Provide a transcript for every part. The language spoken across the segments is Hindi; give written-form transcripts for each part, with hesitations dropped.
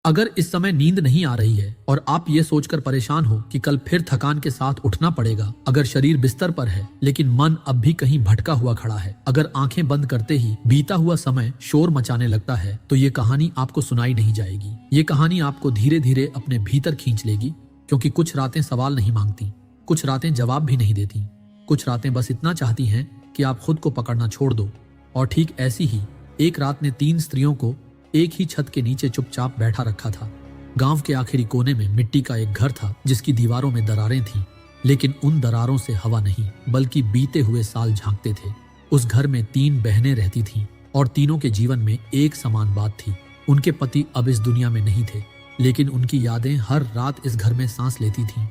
अगर इस समय नींद नहीं आ रही है और आप ये सोचकर परेशान हो कि कल फिर थकान के साथ उठना पड़ेगा, अगर शरीर बिस्तर पर है लेकिन मन अब भी कहीं भटका हुआ खड़ा है, अगर आंखें बंद करते ही बीता हुआ समय शोर मचाने लगता है, तो ये कहानी आपको सुनाई नहीं जाएगी। ये कहानी आपको धीरे धीरे अपने भीतर खींच लेगी, क्योंकि कुछ रातें सवाल नहीं मांगती, कुछ रातें जवाब भी नहीं देती, कुछ रातें बस इतना चाहती हैं कि आप खुद को पकड़ना छोड़ दो। और ठीक ऐसी ही एक रात ने 3 स्त्रियों को एक ही छत के नीचे चुपचाप बैठा रखा था। गांव के आखिरी कोने में मिट्टी का एक घर था जिसकी दीवारों में दरारें थीं, लेकिन उन दरारों से हवा नहीं बल्कि बीते हुए साल झांकते थे। उस घर में 3 बहनें रहती थीं और तीनों के जीवन में एक समान बात थी। उनके पति अब इस दुनिया में नहीं थे, लेकिन उनकी यादें हर रात इस घर में सांस लेती थीं।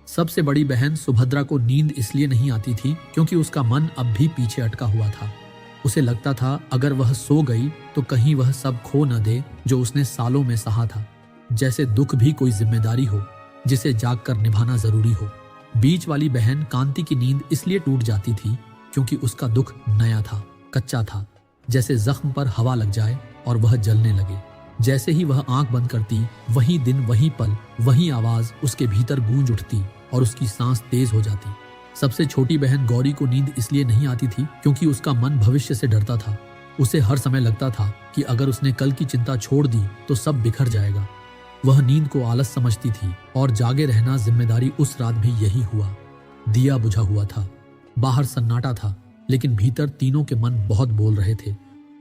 सबसे बड़ी बहन सुभद्रा को नींद इसलिए नहीं आती थी क्योंकि उसका मन अब भी पीछे अटका हुआ था। उसे लगता था अगर वह सो गई तो कहीं वह सब खो न दे जो उसने सालों में सहा था, जैसे दुख भी कोई जिम्मेदारी हो जिसे जागकर निभाना जरूरी हो। बीच वाली बहन कांति की नींद इसलिए टूट जाती थी क्योंकि उसका दुख नया था, कच्चा था, जैसे जख्म पर हवा लग जाए और वह जलने लगे। जैसे ही वह आंख बंद करती, वही दिन, वही पल, वही आवाज उसके भीतर गूंज उठती और उसकी सांस तेज हो जाती। सबसे छोटी बहन गौरी को नींद इसलिए नहीं आती थी क्योंकि उसका मन भविष्य से डरता था। उसे हर समय लगता था कि अगर उसने कल की चिंता छोड़ दी तो सब बिखर जाएगा। वह नींद को आलस समझती थी और जागे रहना जिम्मेदारी। उस रात भी यही हुआ। दिया बुझा हुआ था, बाहर सन्नाटा था, लेकिन भीतर तीनों के मन बहुत बोल रहे थे।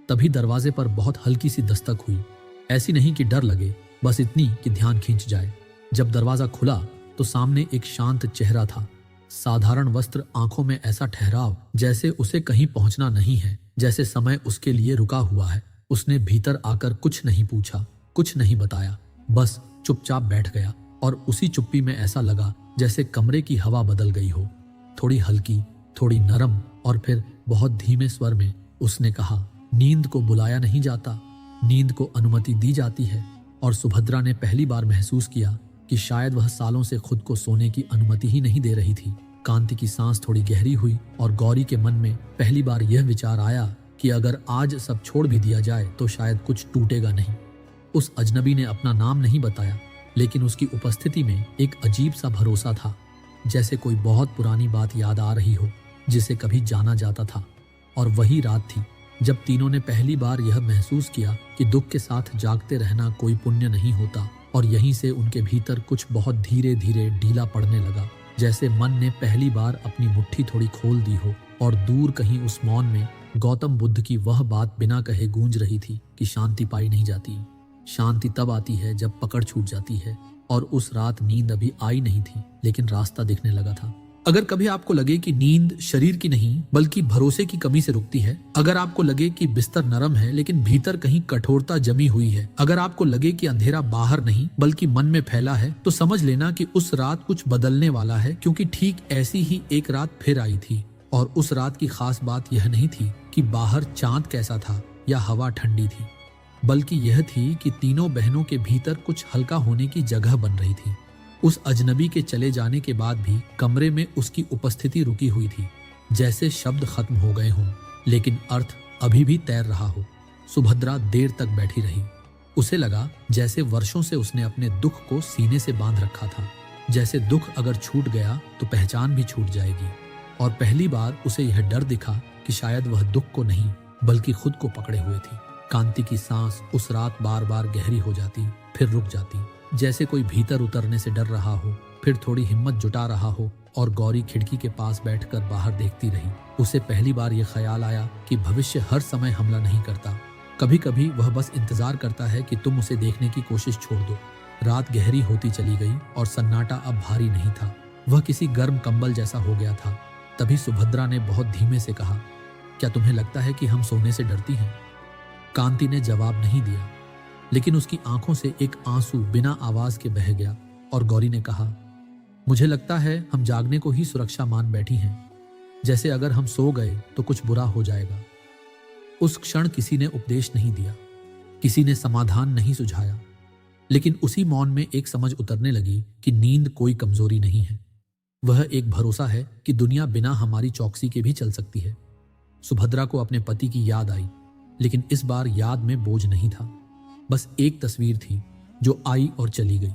तभी दरवाजे पर बहुत हल्की सी दस्तक हुई, ऐसी नहीं कि डर लगे, बस इतनी कि ध्यान खींच जाए। जब दरवाजा खुला तो सामने एक शांत चेहरा था, साधारण वस्त्र, आंखों में ऐसा ठहराव जैसे उसे कहीं पहुंचना नहीं है, जैसे समय उसके लिए रुका हुआ है। उसने भीतर आकर कुछ नहीं पूछा, कुछ नहीं बताया, बस चुपचाप बैठ गया। और उसी चुप्पी में ऐसा लगा जैसे कमरे की हवा बदल गई हो, थोड़ी हल्की, थोड़ी नरम, और फिर बहुत धीमे स्वर में उसने कहा, नींद को बुलाया नहीं जाता, नींद को अनुमति दी जाती है। और सुभद्रा ने पहली बार महसूस किया कि शायद वह सालों से खुद को सोने की अनुमति ही नहीं दे रही थी। कांति की सांस थोड़ी गहरी हुई और गौरी के मन में पहली बार यह विचार आया कि अगर आज सब छोड़ भी दिया जाए तो शायद कुछ टूटेगा नहीं। उस अजनबी ने अपना नाम नहीं बताया, लेकिन उसकी उपस्थिति में एक अजीब सा भरोसा था, जैसे कोई बहुत पुरानी बात याद आ रही हो जिसे कभी जाना जाता था। और वही रात थी जब तीनों ने पहली बार यह महसूस किया कि दुख के साथ जागते रहना कोई पुण्य नहीं होता। और यहीं से उनके भीतर कुछ बहुत धीरे धीरे ढीला पड़ने लगा, जैसे मन ने पहली बार अपनी मुट्ठी थोड़ी खोल दी हो और दूर कहीं उस मौन में गौतम बुद्ध की वह बात बिना कहे गूंज रही थी कि शांति पाई नहीं जाती। शांति तब आती है जब पकड़ छूट जाती है। और उस रात नींद अभी आई नहीं थी, लेकिन रास्ता दिखने लगा था। अगर कभी आपको लगे कि नींद शरीर की नहीं बल्कि भरोसे की कमी से रुकती है, अगर आपको लगे कि बिस्तर नरम है लेकिन भीतर कहीं कठोरता जमी हुई है, अगर आपको लगे कि अंधेरा बाहर नहीं बल्कि मन में फैला है, तो समझ लेना कि उस रात कुछ बदलने वाला है। क्योंकि ठीक ऐसी ही एक रात फिर आई थी। और उस रात की खास बात यह नहीं थी कि बाहर चांद कैसा था या हवा ठंडी थी, बल्कि यह थी कि तीनों बहनों के भीतर कुछ हल्का होने की जगह बन रही थी। उस अजनबी के चले जाने के बाद भी कमरे में उसकी उपस्थिति रुकी हुई थी, जैसे शब्द खत्म हो गए हों लेकिन अर्थ अभी भी तैर रहा हो। सुभद्रा देर तक बैठी रही। उसे लगा जैसे वर्षों से उसने अपने दुख को सीने से बांध रखा था, जैसे दुख अगर छूट गया तो पहचान भी छूट जाएगी। और पहली बार उसे यह डर दिखा कि शायद वह दुख को नहीं बल्कि खुद को पकड़े हुए थी। कांति की सांस उस रात बार बार गहरी हो जाती, फिर रुक जाती, जैसे कोई भीतर उतरने से डर रहा हो, फिर थोड़ी हिम्मत जुटा रहा हो। और गौरी खिड़की के पास बैठकर बाहर देखती रही। उसे पहली बार यह ख्याल आया कि भविष्य हर समय हमला नहीं करता, कभी कभी वह बस इंतजार करता है कि तुम उसे देखने की कोशिश छोड़ दो। रात गहरी होती चली गई और सन्नाटा अब भारी नहीं था, वह किसी गर्म कंबल जैसा हो गया था। तभी सुभद्रा ने बहुत धीमे से कहा, क्या तुम्हें लगता है कि हम सोने से डरती हैं? कांति ने जवाब नहीं दिया, लेकिन उसकी आंखों से एक आंसू बिना आवाज के बह गया। और गौरी ने कहा, मुझे लगता है हम जागने को ही सुरक्षा मान बैठी हैं, जैसे अगर हम सो गए तो कुछ बुरा हो जाएगा। उस क्षण किसी ने उपदेश नहीं दिया, किसी ने समाधान नहीं सुझाया, लेकिन उसी मौन में एक समझ उतरने लगी कि नींद कोई कमजोरी नहीं है, वह एक भरोसा है कि दुनिया बिना हमारी चौकसी के भी चल सकती है। सुभद्रा को अपने पति की याद आई, लेकिन इस बार याद में बोझ नहीं था, बस एक तस्वीर थी, जो आई और चली गई।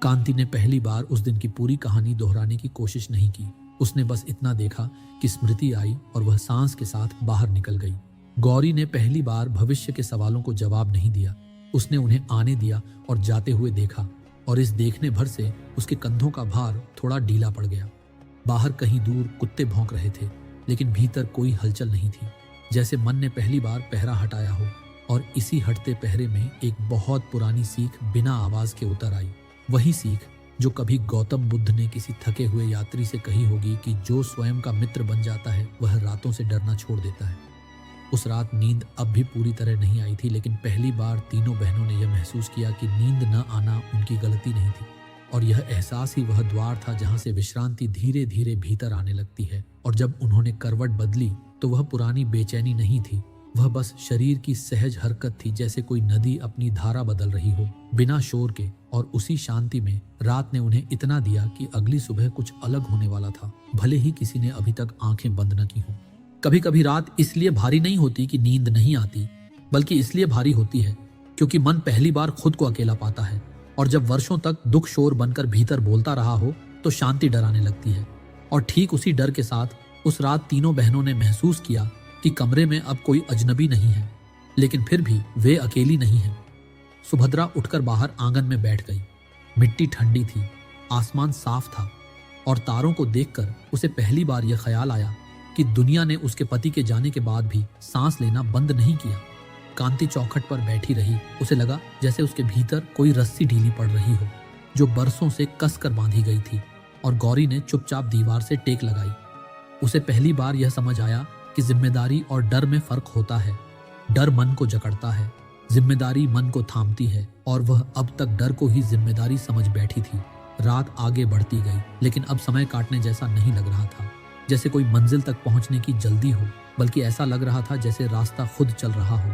कांति ने पहली बार उस दिन की पूरी कहानी दोहराने की कोशिश नहीं की। उसने बस इतना देखा कि स्मृति आई और वह सांस के साथ बाहर निकल गई। गौरी ने पहली बार भविष्य के सवालों को जवाब नहीं दिया। उसने उन्हें आने दिया और जाते हुए देखा, और इस देखने भर से उसके कंधों का भार थोड़ा ढीला पड़ गया। बाहर कहीं दूर कुत्ते भौंक रहे थे, लेकिन भीतर कोई हलचल नहीं थी, जैसे मन ने पहली बार पहरा हटाया हो। और इसी हटते पहरे में एक बहुत पुरानी सीख बिना आवाज के उतर आई। वही सीख जो कभी गौतम बुद्ध ने किसी थके हुए यात्री से कही होगी कि जो स्वयं का मित्र बन जाता है वह रातों से डरना छोड़ देता है। उस रात नींद अब भी पूरी तरह नहीं आई थी, लेकिन पहली बार तीनों बहनों ने यह महसूस किया कि नींद न आना उनकी गलती नहीं थी, और यह एहसास ही वह द्वार था जहां से विश्रांति धीरे धीरे भीतर आने लगती है। और जब उन्होंने करवट बदली तो वह पुरानी बेचैनी नहीं थी, वह बस शरीर की सहज हरकत थी, जैसे कोई नदी अपनी धारा बदल रही हो बिना शोर के। और उसी शांति में रात ने उन्हें इतना दिया कि अगली सुबह कुछ अलग होने वाला था, भले ही किसी ने अभी तक आंखें बंद न की हों। कभी कभी रात इसलिए भारी नहीं होती कि नींद नहीं आती, बल्कि इसलिए भारी होती है क्योंकि मन पहली बार खुद को अकेला पाता है। और जब वर्षों तक दुख शोर बनकर भीतर बोलता रहा हो तो शांति डराने लगती है। और ठीक उसी डर के साथ उस रात तीनों बहनों ने महसूस किया कि कमरे में अब कोई अजनबी नहीं है, लेकिन फिर भी वे अकेली नहीं हैं। सुभद्रा उठकर बाहर आंगन में बैठ गई। मिट्टी ठंडी थी, आसमान साफ था, और तारों को देखकर उसे पहली बार यह ख्याल आया कि दुनिया ने उसके पति के जाने के बाद भी सांस लेना बंद नहीं किया। कांति चौखट पर बैठी रही। उसे लगा जैसे उसके भीतर कोई रस्सी ढीली पड़ रही हो जो बरसों से कसकर बांधी गई थी। और गौरी ने चुपचाप दीवार से टेक लगाई। उसे पहली बार यह समझ आया कि जिम्मेदारी और डर में फर्क होता है। डर मन को जकड़ता है, जिम्मेदारी मन को थामती है, और वह अब तक डर को ही जिम्मेदारी समझ बैठी थी। रात आगे बढ़ती गई, लेकिन अब समय काटने जैसा नहीं लग रहा था, जैसे कोई मंजिल तक पहुंचने की जल्दी हो, बल्कि ऐसा लग रहा था जैसे रास्ता खुद चल रहा हो।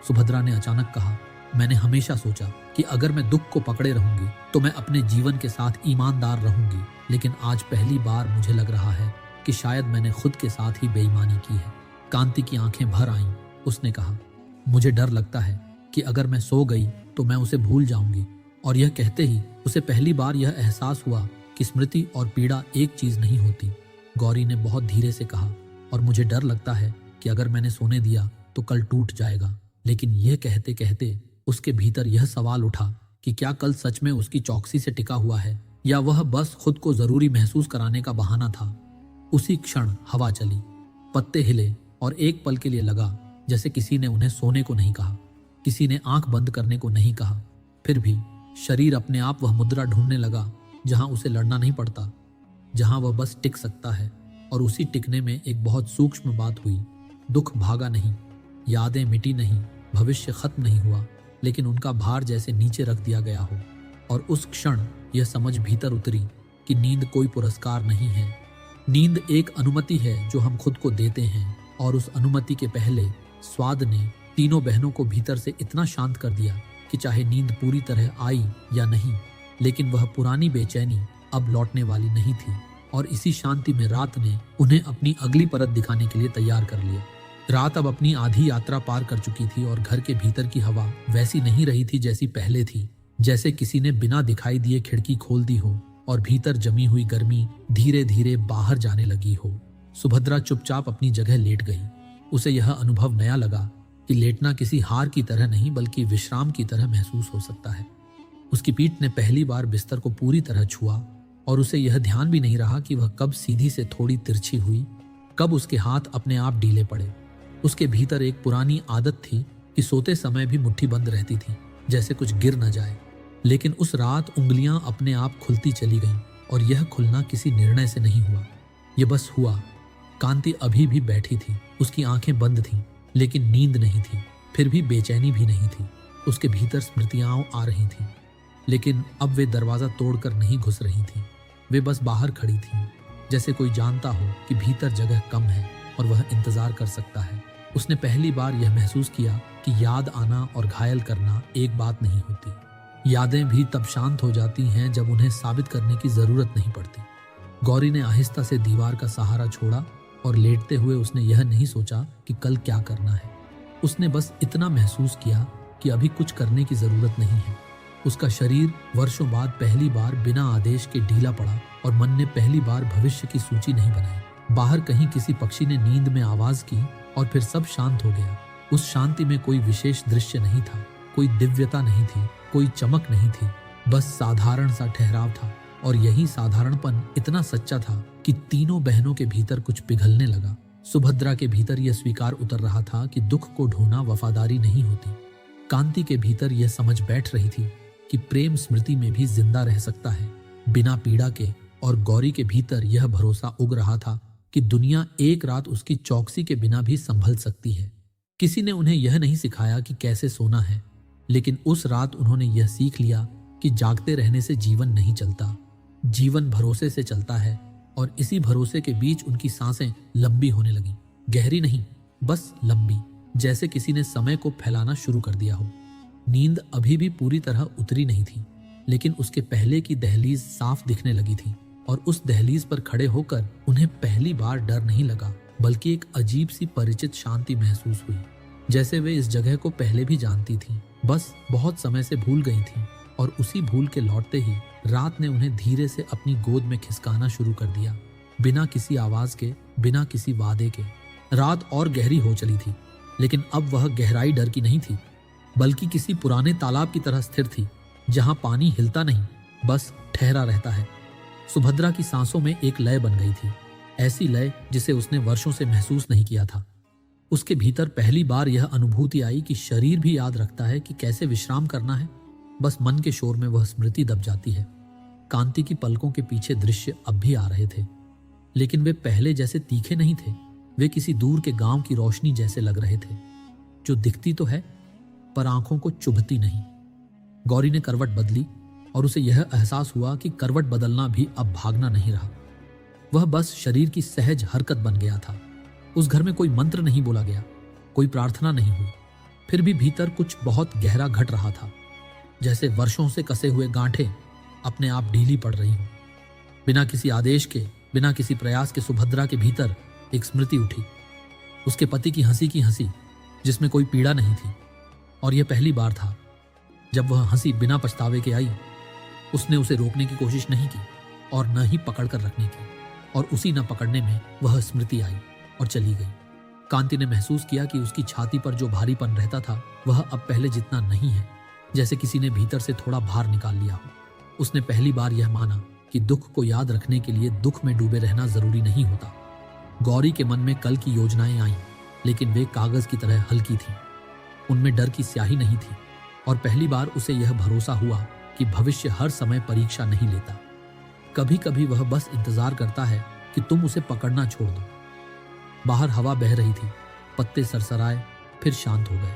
सुभद्रा ने अचानक कहा, मैंने हमेशा सोचा कि अगर मैं दुख को पकड़े रहूंगी तो मैं अपने जीवन के साथ ईमानदार रहूंगी, लेकिन आज पहली बार मुझे लग रहा है कि शायद मैंने खुद के साथ ही बेईमानी की है। कांति की आंखें भर आईं। उसने कहा, मुझे डर लगता है कि अगर मैं सो गई तो मैं उसे भूल जाऊंगी। और यह कहते ही उसे पहली बार यह एहसास हुआ कि स्मृति और पीड़ा एक चीज नहीं होती। गौरी ने बहुत धीरे से कहा, और मुझे डर लगता है कि अगर मैंने सोने दिया तो कल टूट जाएगा। लेकिन यह कहते कहते उसके भीतर यह सवाल उठा कि क्या कल सच में उसकी चौकसी से टिका हुआ है, या वह बस खुद को जरूरी महसूस कराने का बहाना था। उसी क्षण हवा चली, पत्ते हिले, और एक पल के लिए लगा जैसे किसी ने उन्हें सोने को नहीं कहा, किसी ने आंख बंद करने को नहीं कहा। फिर भी शरीर अपने आप वह मुद्रा ढूंढने लगा जहां उसे लड़ना नहीं पड़ता, जहां वह बस टिक सकता है। और उसी टिकने में एक बहुत सूक्ष्म बात हुई। दुख भागा नहीं, यादें मिटी नहीं, भविष्य खत्म नहीं हुआ, लेकिन उनका भार जैसे नीचे रख दिया गया हो। और उस क्षण यह समझ भीतर उतरी कि नींद कोई पुरस्कार नहीं है। नींद एक अनुमति है जो हम खुद को देते हैं। और उस अनुमति के पहले स्वाद ने तीनों बहनों को भीतर से इतना शांत कर दिया कि चाहे नींद पूरी तरह आई या नहीं, लेकिन वह पुरानी बेचैनी अब लौटने वाली नहीं थी। और इसी शांति में रात ने उन्हें अपनी अगली परत दिखाने के लिए तैयार कर लिया। रात अब अपनी आधी यात्रा पार कर चुकी थी, और घर के भीतर की हवा वैसी नहीं रही थी जैसी पहले थी, जैसे किसी ने बिना दिखाई दिए खिड़की खोल दी हो और भीतर जमी हुई गर्मी धीरे धीरे बाहर जाने लगी हो। सुभद्रा चुपचाप अपनी जगह लेट गई। उसे यह अनुभव नया लगा कि लेटना किसी हार की तरह नहीं, बल्कि विश्राम की तरह महसूस हो सकता है। उसकी पीठ ने पहली बार बिस्तर को पूरी तरह छुआ, और उसे यह ध्यान भी नहीं रहा कि वह कब सीधी से थोड़ी तिरछी हुई, कब उसके हाथ अपने आप ढीले पड़े। उसके भीतर एक पुरानी आदत थी कि सोते समय भी मुट्ठी बंद रहती थी, जैसे कुछ गिर न जाए। लेकिन उस रात उंगलियां अपने आप खुलती चली गईं, और यह खुलना किसी निर्णय से नहीं हुआ, यह बस हुआ। कांति अभी भी बैठी थी, उसकी आंखें बंद थीं, लेकिन नींद नहीं थी, फिर भी बेचैनी भी नहीं थी। उसके भीतर स्मृतियां आ रही थीं, लेकिन अब वे दरवाजा तोड़कर नहीं घुस रही थीं। वे बस बाहर खड़ी थीं, जैसे कोई जानता हो कि भीतर जगह कम है और वह इंतजार कर सकता है। उसने पहली बार यह महसूस किया कि याद आना और घायल करना एक बात नहीं होती। यादें भी तब शांत हो जाती हैं जब उन्हें साबित करने की जरूरत नहीं पड़ती। गौरी ने आहिस्ता से दीवार का सहारा छोड़ा, और लेटते हुए उसने यह नहीं सोचा कि कल क्या करना है। उसने बस इतना महसूस किया कि अभी कुछ करने की जरूरत नहीं है। उसका शरीर वर्षों बाद पहली बार बिना आदेश के ढीला पड़ा और मन ने पहली बार भविष्य की सूची नहीं बनाई। बाहर कहीं किसी पक्षी ने नींद में आवाज की और फिर सब शांत हो गया। उस शांति में कोई विशेष दृश्य नहीं था, कोई दिव्यता नहीं थी, कोई चमक नहीं थी, बस साधारण सा ठहराव था। और यही साधारणपन इतना सच्चा था कि तीनों बहनों के भीतर कुछ पिघलने लगा। सुभद्रा के भीतर यह स्वीकार उतर रहा था कि दुख को ढोना वफादारी नहीं होती। कांति के भीतर यह समझ बैठ रही थी कि प्रेम स्मृति में भी जिंदा रह सकता है बिना पीड़ा के। और गौरी के भीतर यह भरोसा उग रहा था कि दुनिया एक रात उसकी चौकसी के बिना भी संभल सकती है। किसी ने उन्हें यह नहीं सिखाया कि कैसे सोना है, लेकिन उस रात उन्होंने यह सीख लिया कि जागते रहने से जीवन नहीं चलता, जीवन भरोसे से चलता है। और इसी भरोसे के बीच उनकी सांसें लंबी होने लगी, गहरी नहीं, बस लंबी, जैसे किसी ने समय को फैलाना शुरू कर दिया हो। नींद अभी भी पूरी तरह उतरी नहीं थी, लेकिन उसके पहले की दहलीज साफ दिखने लगी थी। और उस दहलीज पर खड़े होकर उन्हें पहली बार डर नहीं लगा, बल्कि एक अजीब सी परिचित शांति महसूस हुई, जैसे वे इस जगह को पहले भी जानती थीं, बस बहुत समय से भूल गई थीं। और उसी भूल के लौटते ही रात ने उन्हें धीरे से अपनी गोद में खिसकाना शुरू कर दिया, बिना किसी आवाज के, बिना किसी वादे के। रात और गहरी हो चली थी, लेकिन अब वह गहराई डर की नहीं थी, बल्कि किसी पुराने तालाब की तरह स्थिर थी, जहां पानी हिलता नहीं, बस ठहरा रहता है। सुभद्रा की सांसों में एक लय बन गई थी, ऐसी लय जिसे उसने वर्षों से महसूस नहीं किया था। उसके भीतर पहली बार यह अनुभूति आई कि शरीर भी याद रखता है कि कैसे विश्राम करना है। बस मन के शोर में वह स्मृति दब जाती है। कांति की पलकों के पीछे दृश्य अब भी आ रहे थे, लेकिन वे पहले जैसे तीखे नहीं थे। वे किसी दूर के गांव की रोशनी जैसे लग रहे थे, जो दिखती तो है पर आंखों को चुभती नहीं। गौरी ने करवट बदली और उसे यह एहसास हुआ कि करवट बदलना भी अब भागना नहीं रहा, वह बस शरीर की सहज हरकत बन गया था। उस घर में कोई मंत्र नहीं बोला गया, कोई प्रार्थना नहीं हुई, फिर भी भीतर कुछ बहुत गहरा घट रहा था, जैसे वर्षों से कसे हुए गांठें अपने आप ढीली पड़ रही हों। बिना किसी आदेश के, बिना किसी प्रयास के सुभद्रा के भीतर एक स्मृति उठी, उसके पति की हंसी जिसमें कोई पीड़ा नहीं थी। और यह पहली बार था जब वह हंसी बिना पछतावे के आई। उसने उसे रोकने की कोशिश नहीं की और न ही पकड़ कर रखने की, और उसी न पकड़ने में वह स्मृति आई और चली गई। कांति ने महसूस किया कि उसकी छाती पर जो भारीपन रहता था वह अब पहले जितना नहीं है, जैसे किसी ने भीतर से थोड़ा भार निकाल लिया हो। उसने पहली बार यह माना कि दुख को याद रखने के लिए दुख में डूबे रहना जरूरी नहीं होता। गौरी के मन में कल की योजनाएं आईं, लेकिन वे कागज की तरह हल्की थीं। उनमें डर की स्याही नहीं थी, और पहली बार उसे यह भरोसा हुआ कि भविष्य हर समय परीक्षा नहीं लेता। कभी कभी वह बस इंतजार करता है कि तुम उसे पकड़ना छोड़ दो। बाहर हवा बह रही थी, पत्ते सरसराए फिर शांत हो गए,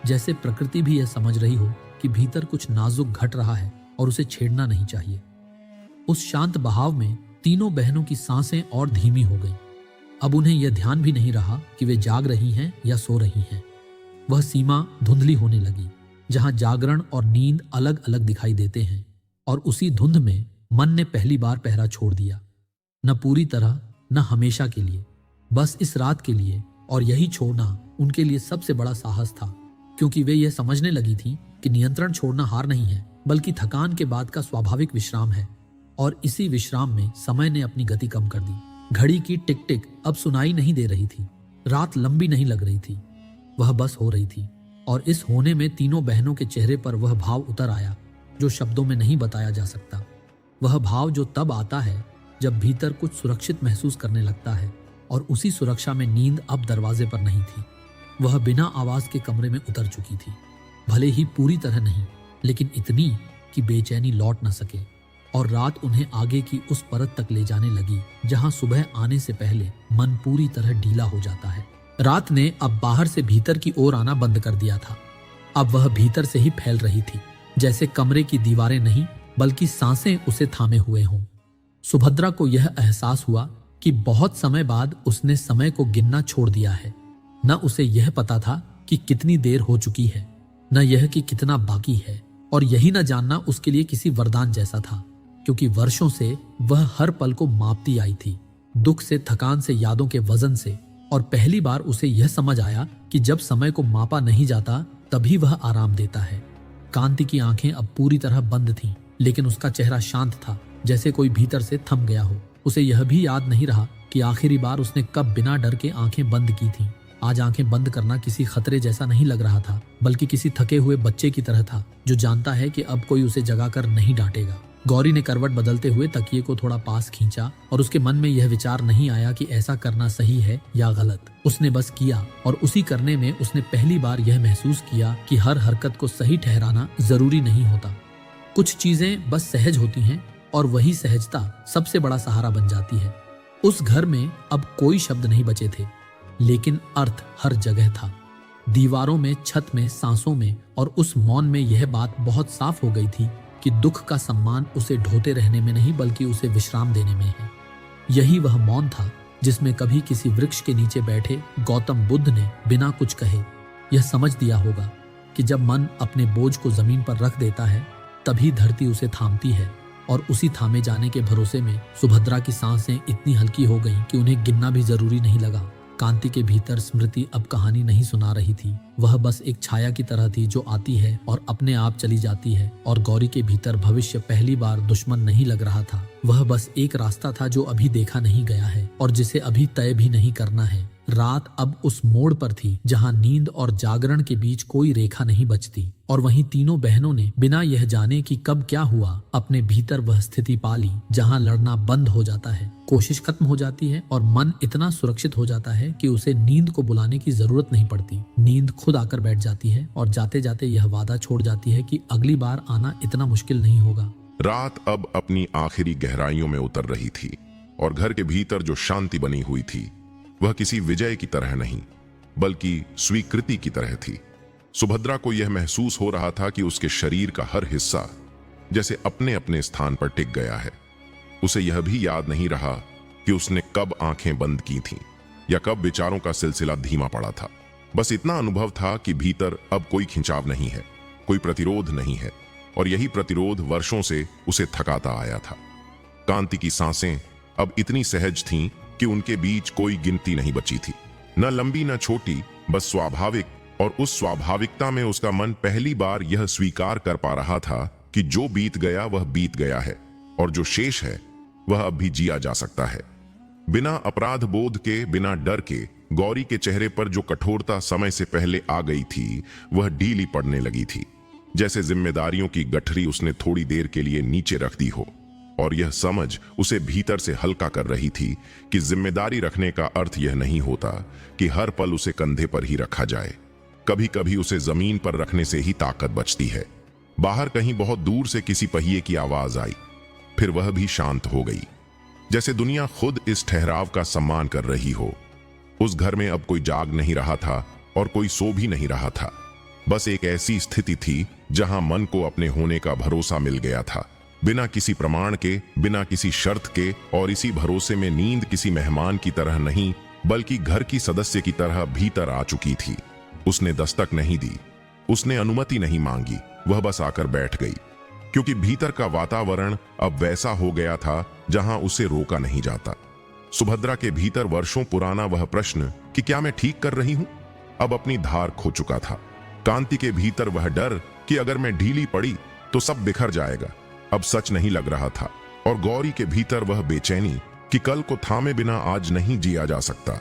जैसे प्रकृति भी यह समझ रही हो कि भीतर कुछ नाजुक घट रहा है और उसे छेड़ना नहीं चाहिए। उस शांत बहाव में तीनों बहनों की सांसें और धीमी हो गईं। अब उन्हें यह ध्यान भी नहीं रहा कि वे जाग रही हैं या सो रही हैं। वह सीमा धुंधली होने लगी, जहां जागरण और नींद अलग अलग दिखाई देते हैं, और उसी धुंध में मन ने पहली बार पहरा छोड़ दिया, न पूरी तरह न हमेशा के लिए, बस इस रात के लिए। और यही छोड़ना उनके लिए सबसे बड़ा साहस था, क्योंकि वे यह समझने लगी थीं कि नियंत्रण छोड़ना हार नहीं है, बल्कि थकान के बाद का स्वाभाविक विश्राम है। और इसी विश्राम में समय ने अपनी गति कम कर दी। घड़ी की टिक टिक अब सुनाई नहीं दे रही थी। रात लंबी नहीं लग रही थी, वह बस हो रही थी। और इस होने में तीनों बहनों के चेहरे पर वह भाव उतर आया जो शब्दों में नहीं बताया जा सकता। वह भाव जो तब आता है जब भीतर कुछ सुरक्षित महसूस करने लगता है, और उसी सुरक्षा में नींद अब दरवाजे पर नहीं थी। वह बिना आवाज के कमरे में उतर चुकी थी, भले ही पूरी तरह नहीं, लेकिन इतनी कि बेचैनी लौट न सके। और रात उन्हें आगे की उस परत तक ले जाने लगी जहां सुबह आने से पहले मन पूरी तरह ढीला हो जाता है। रात ने अब बाहर से भीतर की ओर आना बंद कर दिया था। अब वह भीतर से ही फैल रही थी, जैसे कमरे की दीवारें नहीं बल्कि सांसें उसे थामे हुए हों। सुभद्रा को यह एहसास हुआ कि बहुत समय बाद उसने समय को गिनना छोड़ दिया है। न उसे यह पता था कि कितनी देर हो चुकी है, न यह कि कितना बाकी है। और यही न जानना उसके लिए किसी वरदान जैसा था, क्योंकि वर्षों से वह हर पल को मापती आई थी, दुख से, थकान से, यादों के वजन से। और पहली बार उसे यह समझ आया कि जब समय को मापा नहीं जाता तभी वह आराम देता है। कांति की आंखें अब पूरी तरह बंद थीं, लेकिन उसका चेहरा शांत था, जैसे कोई भीतर से थम गया हो। उसे यह भी याद नहीं रहा कि आखिरी बार उसने कब बिना डर के आंखें बंद की थीं। आज आंखें बंद करना किसी खतरे जैसा नहीं लग रहा था, बल्कि किसी थके हुए बच्चे की तरह था जो जानता है कि अब कोई उसे जगाकर नहीं डांटेगा। गौरी ने करवट बदलते हुए तकिए को थोड़ा पास खींचा और उसके मन में यह विचार नहीं आया कि ऐसा करना सही है या गलत। उसने बस किया और उसी करने में उसने पहली बार यह महसूस किया कि हर हरकत को सही ठहराना जरूरी नहीं होता। कुछ चीजें बस सहज होती हैं और वही सहजता सबसे बड़ा सहारा बन जाती है। उस घर में अब कोई शब्द नहीं बचे थे, लेकिन अर्थ हर जगह था। दीवारों में, छत में, सांसों में और उस मौन में यह बात बहुत साफ हो गई थी कि दुख का सम्मान उसे ढोते रहने में नहीं बल्कि उसे विश्राम देने में है। यही वह मौन था जिसमें कभी किसी वृक्ष के नीचे बैठे गौतम बुद्ध ने बिना कुछ कहे यह समझ दिया होगा कि जब मन अपने बोझ को जमीन पर रख देता है तभी धरती उसे थामती है। और उसी थामे जाने के भरोसे में सुभद्रा की सांसें इतनी हल्की हो गईं कि उन्हें गिनना भी जरूरी नहीं लगा। कांति के भीतर स्मृति अब कहानी नहीं सुना रही थी, वह बस एक छाया की तरह थी जो आती है और अपने आप चली जाती है। और गौरी के भीतर भविष्य पहली बार दुश्मन नहीं लग रहा था, वह बस एक रास्ता था जो अभी देखा नहीं गया है और जिसे अभी तय भी नहीं करना है। रात अब उस मोड़ पर थी जहां नींद और जागरण के बीच कोई रेखा नहीं बचती, और वहीं तीनों बहनों ने बिना यह जाने कि कब क्या हुआ अपने भीतर वह स्थिति पा ली जहां लड़ना बंद हो जाता है, कोशिश खत्म हो जाती है और मन इतना सुरक्षित हो जाता है कि उसे नींद को बुलाने की जरूरत नहीं पड़ती। नींद खुद आकर बैठ जाती है और जाते जाते यह वादा छोड़ जाती है कि अगली बार आना इतना मुश्किल नहीं होगा। रात अब अपनी आखिरी गहराइयों में उतर रही थी और घर के भीतर जो शांति बनी हुई थी वह किसी विजय की तरह नहीं बल्कि स्वीकृति की तरह थी। सुभद्रा को यह महसूस हो रहा था कि उसके शरीर का हर हिस्सा जैसे अपने अपने स्थान पर टिक गया है। उसे यह भी याद नहीं रहा कि उसने कब आंखें बंद की थीं या कब विचारों का सिलसिला धीमा पड़ा था। बस इतना अनुभव था कि भीतर अब कोई खिंचाव नहीं है, कोई प्रतिरोध नहीं है, और यही प्रतिरोध वर्षों से उसे थकाता आया था। कांति की सांसें अब इतनी सहज थीं कि उनके बीच कोई गिनती नहीं बची थी, न लंबी न छोटी, बस स्वाभाविक। और उस स्वाभाविकता में उसका मन पहली बार यह स्वीकार कर पा रहा था कि जो बीत गया वह बीत गया है और जो शेष है वह अब भी जिया जा सकता है। बिना अपराध बोध के, बिना डर के, गौरी के चेहरे पर जो कठोरता समय से पहले आ गई थी वह ढीली पड़ने लगी थी, जैसे जिम्मेदारियों की गठरी उसने थोड़ी देर के लिए नीचे रख दी हो। और यह समझ उसे भीतर से हल्का कर रही थी कि जिम्मेदारी रखने का अर्थ यह नहीं होता कि हर पल उसे कंधे पर ही रखा जाए। कभी कभी उसे जमीन पर रखने से ही ताकत बचती है। बाहर कहीं बहुत दूर से किसी पहिए की आवाज आई, फिर वह भी शांत हो गई, जैसे दुनिया खुद इस ठहराव का सम्मान कर रही हो। उस घर में अब कोई जाग नहीं रहा था और कोई सो भी नहीं रहा था। बस एक ऐसी स्थिति थी जहां मन को अपने होने का भरोसा मिल गया था, बिना किसी प्रमाण के, बिना किसी शर्त के। और इसी भरोसे में नींद किसी मेहमान की तरह नहीं बल्कि घर की सदस्य की तरह भीतर आ चुकी थी। उसने दस्तक नहीं दी, उसने अनुमति नहीं मांगी, वह बस आकर बैठ गई, क्योंकि भीतर का वातावरण अब वैसा हो गया था जहां उसे रोका नहीं जाता। सुभद्रा के भीतर वर्षों पुराना वह प्रश्न कि क्या मैं ठीक कर रही हूं, अब अपनी धार खो चुका था। कांति के भीतर वह डर कि अगर मैं ढीली पड़ी तो सब बिखर जाएगा, अब सच नहीं लग रहा था। और गौरी के भीतर वह बेचैनी कि कल को थामे बिना आज नहीं जिया जा सकता,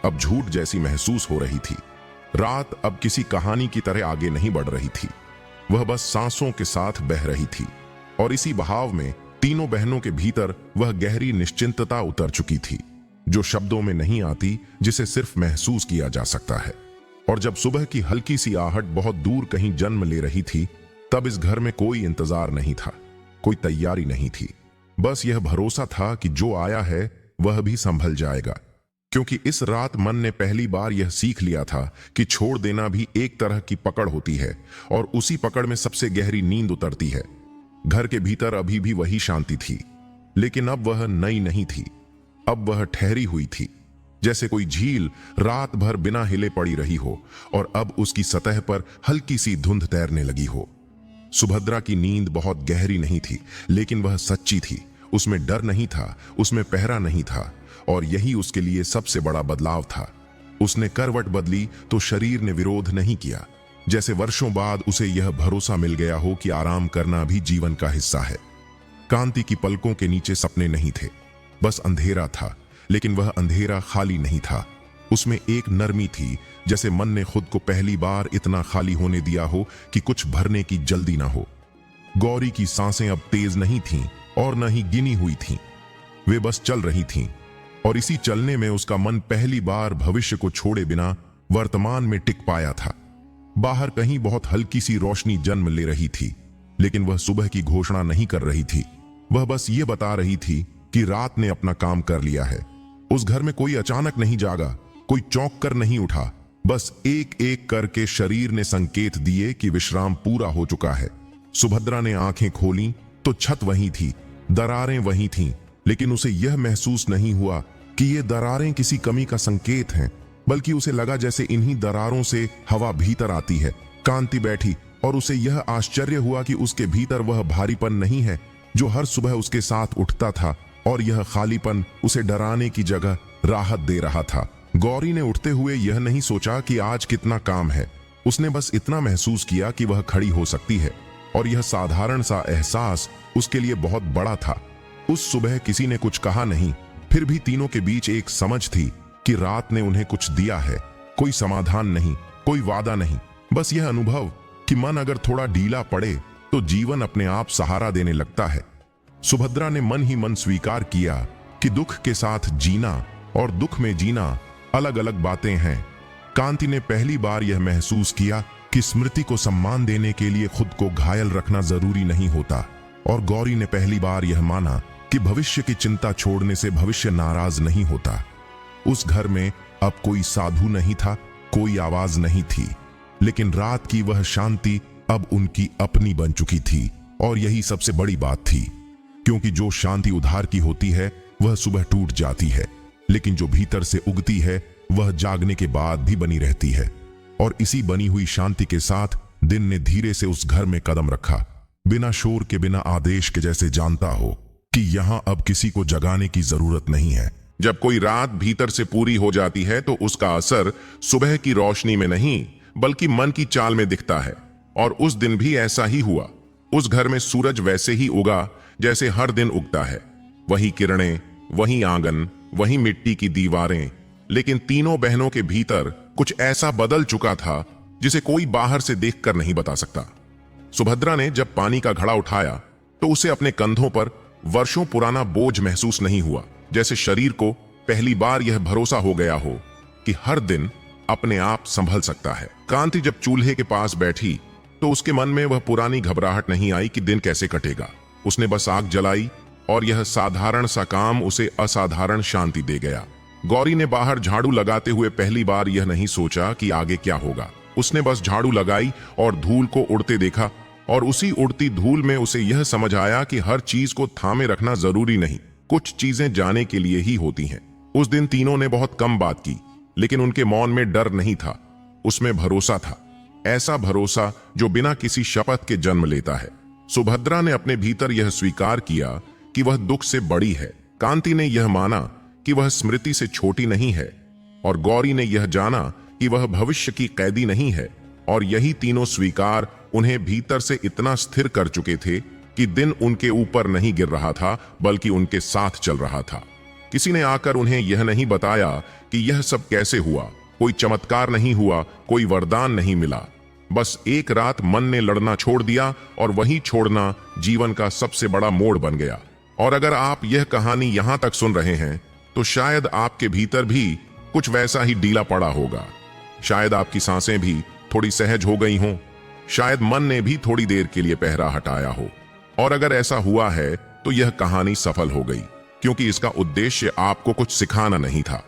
अब झूठ जैसी महसूस हो रही थी। रात अब किसी कहानी की तरह आगे नहीं बढ़ रही थी, वह बस सांसों के साथ बह रही थी। और इसी बहाव में तीनों बहनों के भीतर वह गहरी निश्चिंतता उतर चुकी थी जो शब्दों में नहीं आती, जिसे सिर्फ महसूस किया जा सकता है। और जब सुबह की हल्की सी आहट बहुत दूर कहीं जन्म ले रही थी, तब इस घर में कोई इंतजार नहीं था, कोई तैयारी नहीं थी। बस यह भरोसा था कि जो आया है वह भी संभल जाएगा, क्योंकि इस रात मन ने पहली बार यह सीख लिया था कि छोड़ देना भी एक तरह की पकड़ होती है और उसी पकड़ में सबसे गहरी नींद उतरती है। घर के भीतर अभी भी वही शांति थी, लेकिन अब वह नई नहीं थी, अब वह ठहरी हुई थी, जैसे कोई झील रात भर बिना हिले पड़ी रही हो और अब उसकी सतह पर हल्की सी धुंध तैरने लगी हो। सुभद्रा की नींद बहुत गहरी नहीं थी, लेकिन वह सच्ची थी। उसमें डर नहीं था, उसमें पहरा नहीं था, और यही उसके लिए सबसे बड़ा बदलाव था। उसने करवट बदली तो शरीर ने विरोध नहीं किया, जैसे वर्षों बाद उसे यह भरोसा मिल गया हो कि आराम करना भी जीवन का हिस्सा है। कांति की पलकों के नीचे सपने नहीं थे, बस अंधेरा था, लेकिन वह अंधेरा खाली नहीं था। उसमें एक नरमी थी, जैसे मन ने खुद को पहली बार इतना खाली होने दिया हो कि कुछ भरने की जल्दी ना हो। गौरी की सांसें अब तेज नहीं थीं और न ही गिनी हुई थीं, वे बस चल रही थीं, और इसी चलने में उसका मन पहली बार भविष्य को छोड़े बिना वर्तमान में टिक पाया था। बाहर कहीं बहुत हल्की सी रोशनी जन्म ले रही थी, लेकिन वह सुबह की घोषणा नहीं कर रही थी। वह बस ये बता रही थी कि रात ने अपना काम कर लिया है। उस घर में कोई अचानक नहीं जागा, कोई चौंक कर नहीं उठा, बस एक एक करके शरीर ने संकेत दिए कि विश्राम पूरा हो चुका है। सुभद्रा ने आंखें खोलीं तो छत वहीं थी, दरारें वहीं थीं, लेकिन उसे यह महसूस नहीं हुआ कि ये दरारें किसी कमी का संकेत हैं, बल्कि उसे लगा जैसे इन्हीं दरारों से हवा भीतर आती है। कांति बैठी और उसे यह आश्चर्य हुआ कि उसके भीतर वह भारीपन नहीं है जो हर सुबह उसके साथ उठता था, और यह खालीपन उसे डराने की जगह राहत दे रहा था। गौरी ने उठते हुए यह नहीं सोचा कि आज कितना काम है, उसने बस इतना महसूस किया कि वह खड़ी हो सकती है, और यह साधारण सा एहसास उसके लिए बहुत बड़ा था। उस सुबह किसी ने कुछ कहा नहीं, फिर भी तीनों के बीच एक समझ थी कि रात ने उन्हें कुछ दिया है। कोई समाधान नहीं, कोई वादा नहीं, बस यह अनुभव कि मन अगर थोड़ा ढीला पड़े तो जीवन अपने आप सहारा देने लगता है। सुभद्रा ने मन ही मन स्वीकार किया कि दुख के साथ जीना और दुख में जीना अलग अलग बातें हैं। कांति ने पहली बार यह महसूस किया कि स्मृति को सम्मान देने के लिए खुद को घायल रखना जरूरी नहीं होता, और गौरी ने पहली बार यह माना कि भविष्य की चिंता छोड़ने से भविष्य नाराज नहीं होता। उस घर में अब कोई साधु नहीं था, कोई आवाज नहीं थी, लेकिन रात की वह शांति अब उनकी अपनी बन चुकी थी, और यही सबसे बड़ी बात थी, क्योंकि जो शांति उधार की होती है वह सुबह टूट जाती है, लेकिन जो भीतर से उगती है वह जागने के बाद भी बनी रहती है। और इसी बनी हुई शांति के साथ दिन ने धीरे से उस घर में कदम रखा, बिना शोर के, बिना आदेश के, जैसे जानता हो कि यहां अब किसी को जगाने की जरूरत नहीं है। जब कोई रात भीतर से पूरी हो जाती है तो उसका असर सुबह की रोशनी में नहीं बल्कि मन की चाल में दिखता है, और उस दिन भी ऐसा ही हुआ। उस घर में सूरज वैसे ही उगा जैसे हर दिन उगता है, वही किरणें, वही आंगन, वही मिट्टी की दीवारें, लेकिन तीनों बहनों के भीतर कुछ ऐसा बदल चुका था जिसे कोई बाहर से देखकर नहीं बता सकता। सुभद्रा ने जब पानी का घड़ा उठाया तो उसे अपने कंधों पर वर्षों पुराना बोझ महसूस नहीं हुआ, जैसे शरीर को पहली बार यह भरोसा हो गया हो कि हर दिन अपने आप संभल सकता है। कांति जब चूल्हे के पास बैठी तो उसके मन में वह पुरानी घबराहट नहीं आई कि दिन कैसे कटेगा। उसने बस आग जलाई, और यह साधारण सा काम उसे असाधारण शांति दे गया। गौरी ने बाहर झाड़ू लगाते हुए पहली बार यह नहीं सोचा कि आगे क्या होगा। उसने बस झाड़ू लगाई और धूल को उड़ते देखा, और उसी उड़ती धूल में उसे यह समझ आया कि हर चीज को थामे रखना जरूरी नहीं, कुछ चीजें जाने के लिए ही होती हैं। उस दिन तीनों ने बहुत कम बात की, लेकिन उनके मौन में डर नहीं था, उसमें भरोसा था, ऐसा भरोसा जो बिना किसी शपथ के जन्म लेता है। सुभद्रा ने अपने भीतर यह स्वीकार किया कि वह दुख से बड़ी है, कांति ने यह माना कि वह स्मृति से छोटी नहीं है, और गौरी ने यह जाना कि वह भविष्य की कैदी नहीं है। और यही तीनों स्वीकार उन्हें भीतर से इतना स्थिर कर चुके थे कि दिन उनके ऊपर नहीं गिर रहा था बल्कि उनके साथ चल रहा था। किसी ने आकर उन्हें यह नहीं बताया कि यह सब कैसे हुआ, कोई चमत्कार नहीं हुआ, कोई वरदान नहीं मिला, बस एक रात मन ने लड़ना छोड़ दिया, और वही छोड़ना जीवन का सबसे बड़ा मोड़ बन गया। और अगर आप यह कहानी यहां तक सुन रहे हैं तो शायद आपके भीतर भी कुछ वैसा ही ढीला पड़ा होगा, शायद आपकी सांसें भी थोड़ी सहज हो गई हों, शायद मन ने भी थोड़ी देर के लिए पहरा हटाया हो। और अगर ऐसा हुआ है तो यह कहानी सफल हो गई, क्योंकि इसका उद्देश्य आपको कुछ सिखाना नहीं था।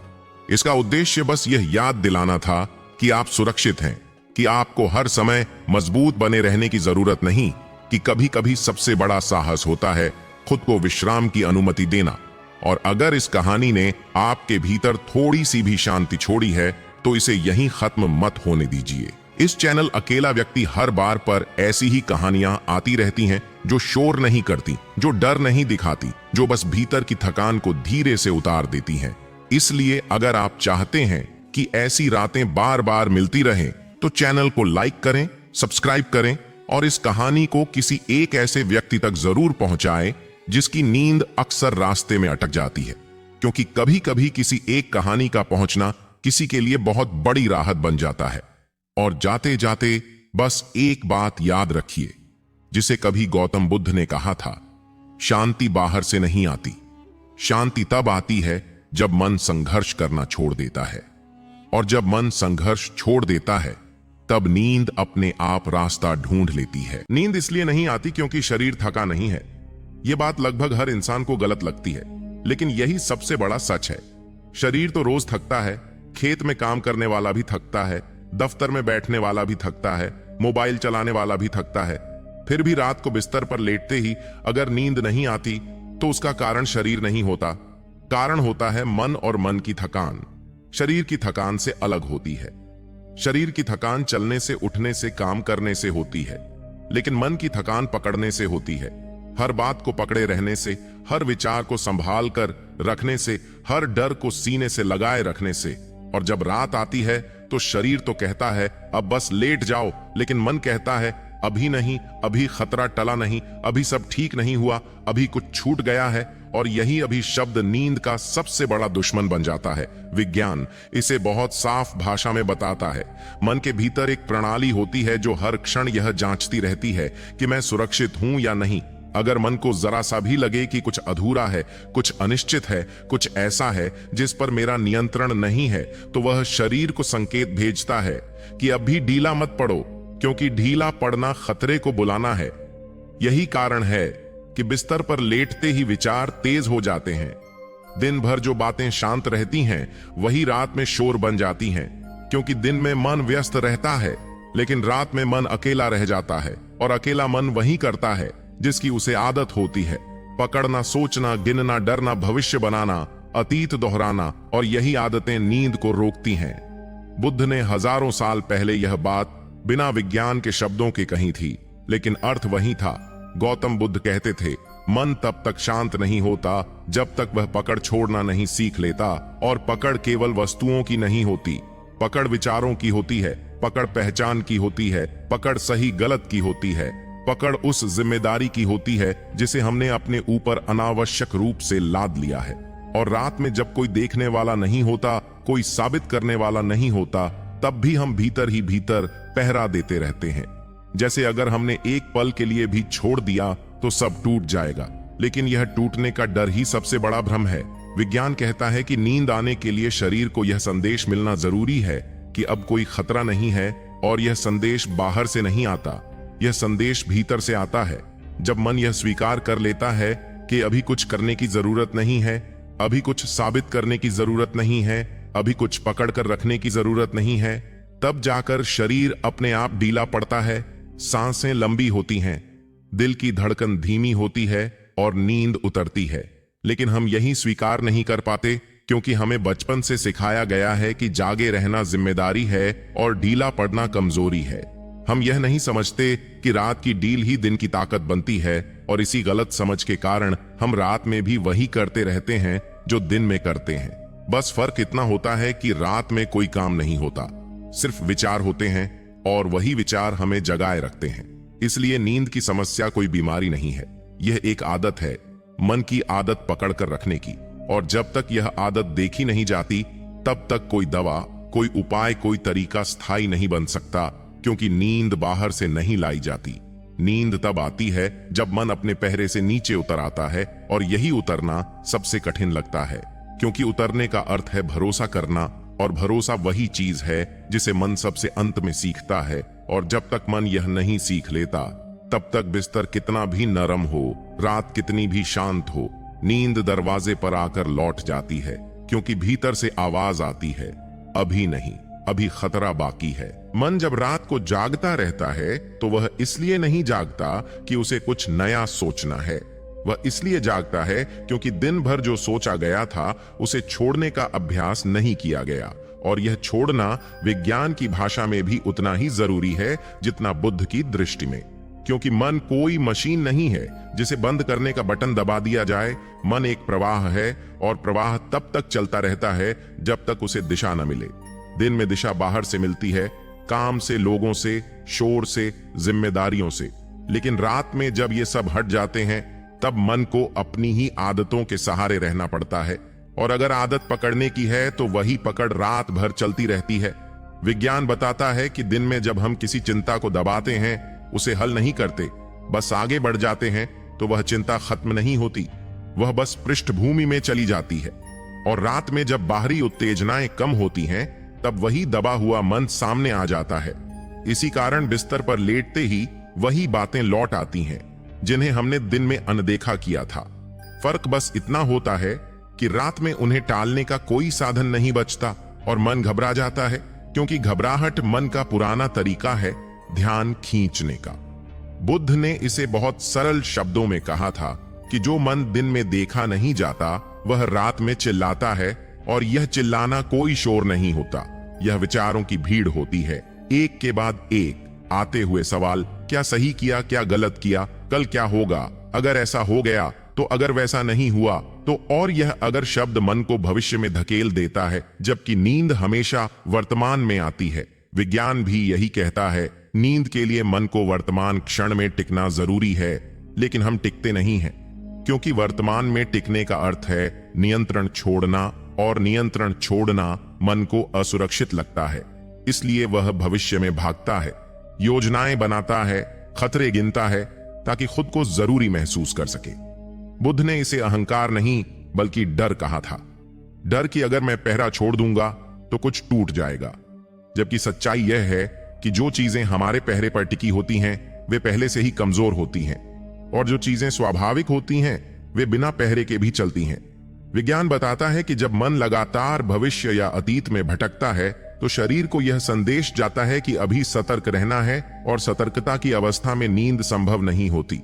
इसका उद्देश्य बस यह याद दिलाना था कि आप सुरक्षित हैं, कि आपको हर समय मजबूत बने रहने की जरूरत नहीं, कि कभी कभी सबसे बड़ा साहस होता है खुद को विश्राम की अनुमति देना। और अगर इस कहानी ने आपके भीतर थोड़ी सी भी शांति छोड़ी है तो इसे यहीं खत्म मत होने दीजिए। इस चैनल अकेला व्यक्ति हर बार पर ऐसी ही कहानियां आती रहती हैं, जो शोर नहीं करती, जो डर नहीं दिखाती, जो बस भीतर की थकान को धीरे से उतार देती हैं। इसलिए अगर आप चाहते हैं कि ऐसी रातें बार बार मिलती रहें, तो चैनल को लाइक करें, सब्सक्राइब करें और इस कहानी को किसी एक ऐसे व्यक्ति तक जरूर पहुंचाएं जिसकी नींद अक्सर रास्ते में अटक जाती है, क्योंकि कभी कभी किसी एक कहानी का पहुंचना किसी के लिए बहुत बड़ी राहत बन जाता है। और जाते जाते बस एक बात याद रखिए, जिसे कभी गौतम बुद्ध ने कहा था, शांति बाहर से नहीं आती, शांति तब आती है जब मन संघर्ष करना छोड़ देता है। और जब मन संघर्ष छोड़ देता है तब नींद अपने आप रास्ता ढूंढ लेती है। नींद इसलिए नहीं आती क्योंकि शरीर थका नहीं है। यह बात लगभग हर इंसान को गलत लगती है, लेकिन यही सबसे बड़ा सच है। शरीर तो रोज थकता है, खेत में काम करने वाला भी थकता है, दफ्तर में बैठने वाला भी थकता है, मोबाइल चलाने वाला भी थकता है। फिर भी रात को बिस्तर पर लेटते ही अगर नींद नहीं आती तो उसका कारण शरीर नहीं होता, कारण होता है मन, और मन की थकान शरीर की थकान से अलग होती है। शरीर की थकान चलने से, उठने से, काम करने से होती है, लेकिन मन की थकान पकड़ने से होती है। हर बात को पकड़े रहने से, हर विचार को संभाल कर रखने से, हर डर को सीने से लगाए रखने से। और जब रात आती है तो शरीर तो कहता है अब बस लेट जाओ, लेकिन मन कहता है अभी नहीं, अभी खतरा टला नहीं, अभी सब ठीक नहीं हुआ, अभी कुछ छूट गया है। और यही अभी शब्द नींद का सबसे बड़ा दुश्मन बन जाता है। विज्ञान इसे बहुत साफ भाषा में बताता है। मन के भीतर एक प्रणाली होती है जो हर क्षण यह जांचती रहती है कि मैं सुरक्षित हूं या नहीं। अगर मन को जरा सा भी लगे कि कुछ अधूरा है, कुछ अनिश्चित है, कुछ ऐसा है जिस पर मेरा नियंत्रण नहीं है, तो वह शरीर को संकेत भेजता है कि अभी ढीला मत पड़ो, क्योंकि ढीला पड़ना खतरे को बुलाना है। यही कारण है कि बिस्तर पर लेटते ही विचार तेज हो जाते हैं। दिन भर जो बातें शांत रहती हैं वही रात में शोर बन जाती हैं, क्योंकि दिन में मन व्यस्त रहता है, लेकिन रात में मन अकेला रह जाता है। और अकेला मन वही करता है जिसकी उसे आदत होती है, पकड़ना, सोचना, गिनना, डरना, भविष्य बनाना, अतीत दोहराना। और यही आदतें नींद को रोकती हैं। बुद्ध ने हजारों साल पहले यह बात बिना विज्ञान के शब्दों के कही थी, लेकिन अर्थ वही था। गौतम बुद्ध कहते थे, मन तब तक शांत नहीं होता जब तक वह पकड़ छोड़ना नहीं सीख लेता। और पकड़ केवल वस्तुओं की नहीं होती, पकड़ विचारों की होती है, पकड़ पहचान की होती है, पकड़ सही गलत की होती है, पकड़ उस जिम्मेदारी की होती है जिसे हमने अपने ऊपर अनावश्यक रूप से लाद लिया है। और रात में जब कोई देखने वाला नहीं होता, कोई साबित करने वाला नहीं होता, तब भी हम भीतर ही भीतर पहरा देते रहते हैं। जैसे अगर हमने एक पल के लिए भी छोड़ दिया तो सब टूट जाएगा, लेकिन यह टूटने का डर ही सबसे बड़ा भ्रम है। विज्ञान कहता है कि नींद आने के लिए शरीर को यह संदेश मिलना जरूरी है कि अब कोई खतरा नहीं है, और यह संदेश बाहर से नहीं आता, यह संदेश भीतर से आता है। जब मन यह स्वीकार कर लेता है कि अभी कुछ करने की जरूरत नहीं है, अभी कुछ साबित करने की जरूरत नहीं है, अभी कुछ पकड़ कर रखने की जरूरत नहीं है, तब जाकर शरीर अपने आप ढीला पड़ता है, सांसें लंबी होती हैं, दिल की धड़कन धीमी होती है और नींद उतरती है। लेकिन हम यही स्वीकार नहीं कर पाते, क्योंकि हमें बचपन से सिखाया गया है कि जागे रहना जिम्मेदारी है और ढीला पड़ना कमजोरी है। हम यह नहीं समझते कि रात की ढील ही दिन की ताकत बनती है, और इसी गलत समझ के कारण हम रात में भी वही करते रहते हैं जो दिन में करते हैं। बस फर्क इतना होता है कि रात में कोई काम नहीं होता, सिर्फ विचार होते हैं, और वही विचार हमें जगाए रखते हैं। इसलिए नींद की समस्या कोई बीमारी नहीं है, यह एक आदत है, मन की आदत पकड़ कर रखने की। और जब तक यह आदत देखी नहीं जाती, तब तक कोई दवा, कोई उपाय, कोई तरीका स्थायी नहीं बन सकता, क्योंकि नींद बाहर से नहीं लाई जाती। नींद तब आती है जब मन अपने पहरे से नीचे उतर आता है, और यही उतरना सबसे कठिन लगता है, क्योंकि उतरने का अर्थ है भरोसा करना, और भरोसा वही चीज है जिसे मन सबसे अंत में सीखता है। और जब तक मन यह नहीं सीख लेता, तब तक बिस्तर कितना भी नरम हो, रात कितनी भी शांत हो, नींद दरवाजे पर आकर लौट जाती है, क्योंकि भीतर से आवाज आती है, अभी नहीं, अभी खतरा बाकी है। मन जब रात को जागता रहता है तो वह इसलिए नहीं जागता कि उसे कुछ नया सोचना है, वह इसलिए जागता है क्योंकि दिन भर जो सोचा गया था उसे छोड़ने का अभ्यास नहीं किया गया। और यह छोड़ना विज्ञान की भाषा में भी उतना ही जरूरी है जितना बुद्ध की दृष्टि में, क्योंकि मन कोई मशीन नहीं है जिसे बंद करने का बटन दबा दिया जाए। मन एक प्रवाह है, और प्रवाह तब तक चलता रहता है जब तक उसे दिशा न मिले। दिन में दिशा बाहर से मिलती है, काम से, लोगों से, शोर से, जिम्मेदारियों से। लेकिन रात में जब ये सब हट जाते हैं तब मन को अपनी ही आदतों के सहारे रहना पड़ता है, और अगर आदत पकड़ने की है तो वही पकड़ रात भर चलती रहती है। विज्ञान बताता है कि दिन में जब हम किसी चिंता को दबाते हैं, उसे हल नहीं करते, बस आगे बढ़ जाते हैं, तो वह चिंता खत्म नहीं होती, वह बस पृष्ठभूमि में चली जाती है। और रात में जब बाहरी उत्तेजनाएं कम होती हैं, तब वही दबा हुआ मन सामने आ जाता है। इसी कारण बिस्तर पर लेटते ही वही बातें लौट आती हैं जिन्हें हमने दिन में अनदेखा किया था। फर्क बस इतना होता है कि रात में उन्हें टालने का कोई साधन नहीं बचता और मन घबरा जाता है, क्योंकि घबराहट मन का पुराना तरीका है ध्यान खींचने का। बुद्ध ने इसे बहुत सरल शब्दों में कहा था कि जो मन दिन में देखा नहीं जाता वह रात में चिल्लाता है, और यह चिल्लाना कोई शोर नहीं होता, यह विचारों की भीड़ होती है, एक के बाद एक आते हुए सवाल, क्या सही किया, क्या गलत किया, कल क्या होगा, अगर ऐसा हो गया तो, अगर वैसा नहीं हुआ तो। और यह अगर शब्द मन को भविष्य में धकेल देता है, जबकि नींद हमेशा वर्तमान में आती है। विज्ञान भी यही कहता है, नींद के लिए मन को वर्तमान क्षण में टिकना जरूरी है, लेकिन हम टिकते नहीं हैं, क्योंकि वर्तमान में टिकने का अर्थ है नियंत्रण छोड़ना, और नियंत्रण छोड़ना मन को असुरक्षित लगता है, इसलिए वह भविष्य में भागता है, योजनाएं बनाता है, खतरे गिनता है, ताकि खुद को जरूरी महसूस कर सके। बुद्ध ने इसे अहंकार नहीं बल्कि डर कहा था। डर कि अगर मैं पहरा छोड़ दूंगा तो कुछ टूट जाएगा, जबकि सच्चाई यह है कि जो चीजें हमारे पहरे पर टिकी होती हैं वे पहले से ही कमजोर होती हैं, और जो चीजें स्वाभाविक होती हैं वे बिना पहरे के भी चलती हैं। विज्ञान बताता है कि जब मन लगातार भविष्य या अतीत में भटकता है तो शरीर को यह संदेश जाता है कि अभी सतर्क रहना है, और सतर्कता की अवस्था में नींद संभव नहीं होती,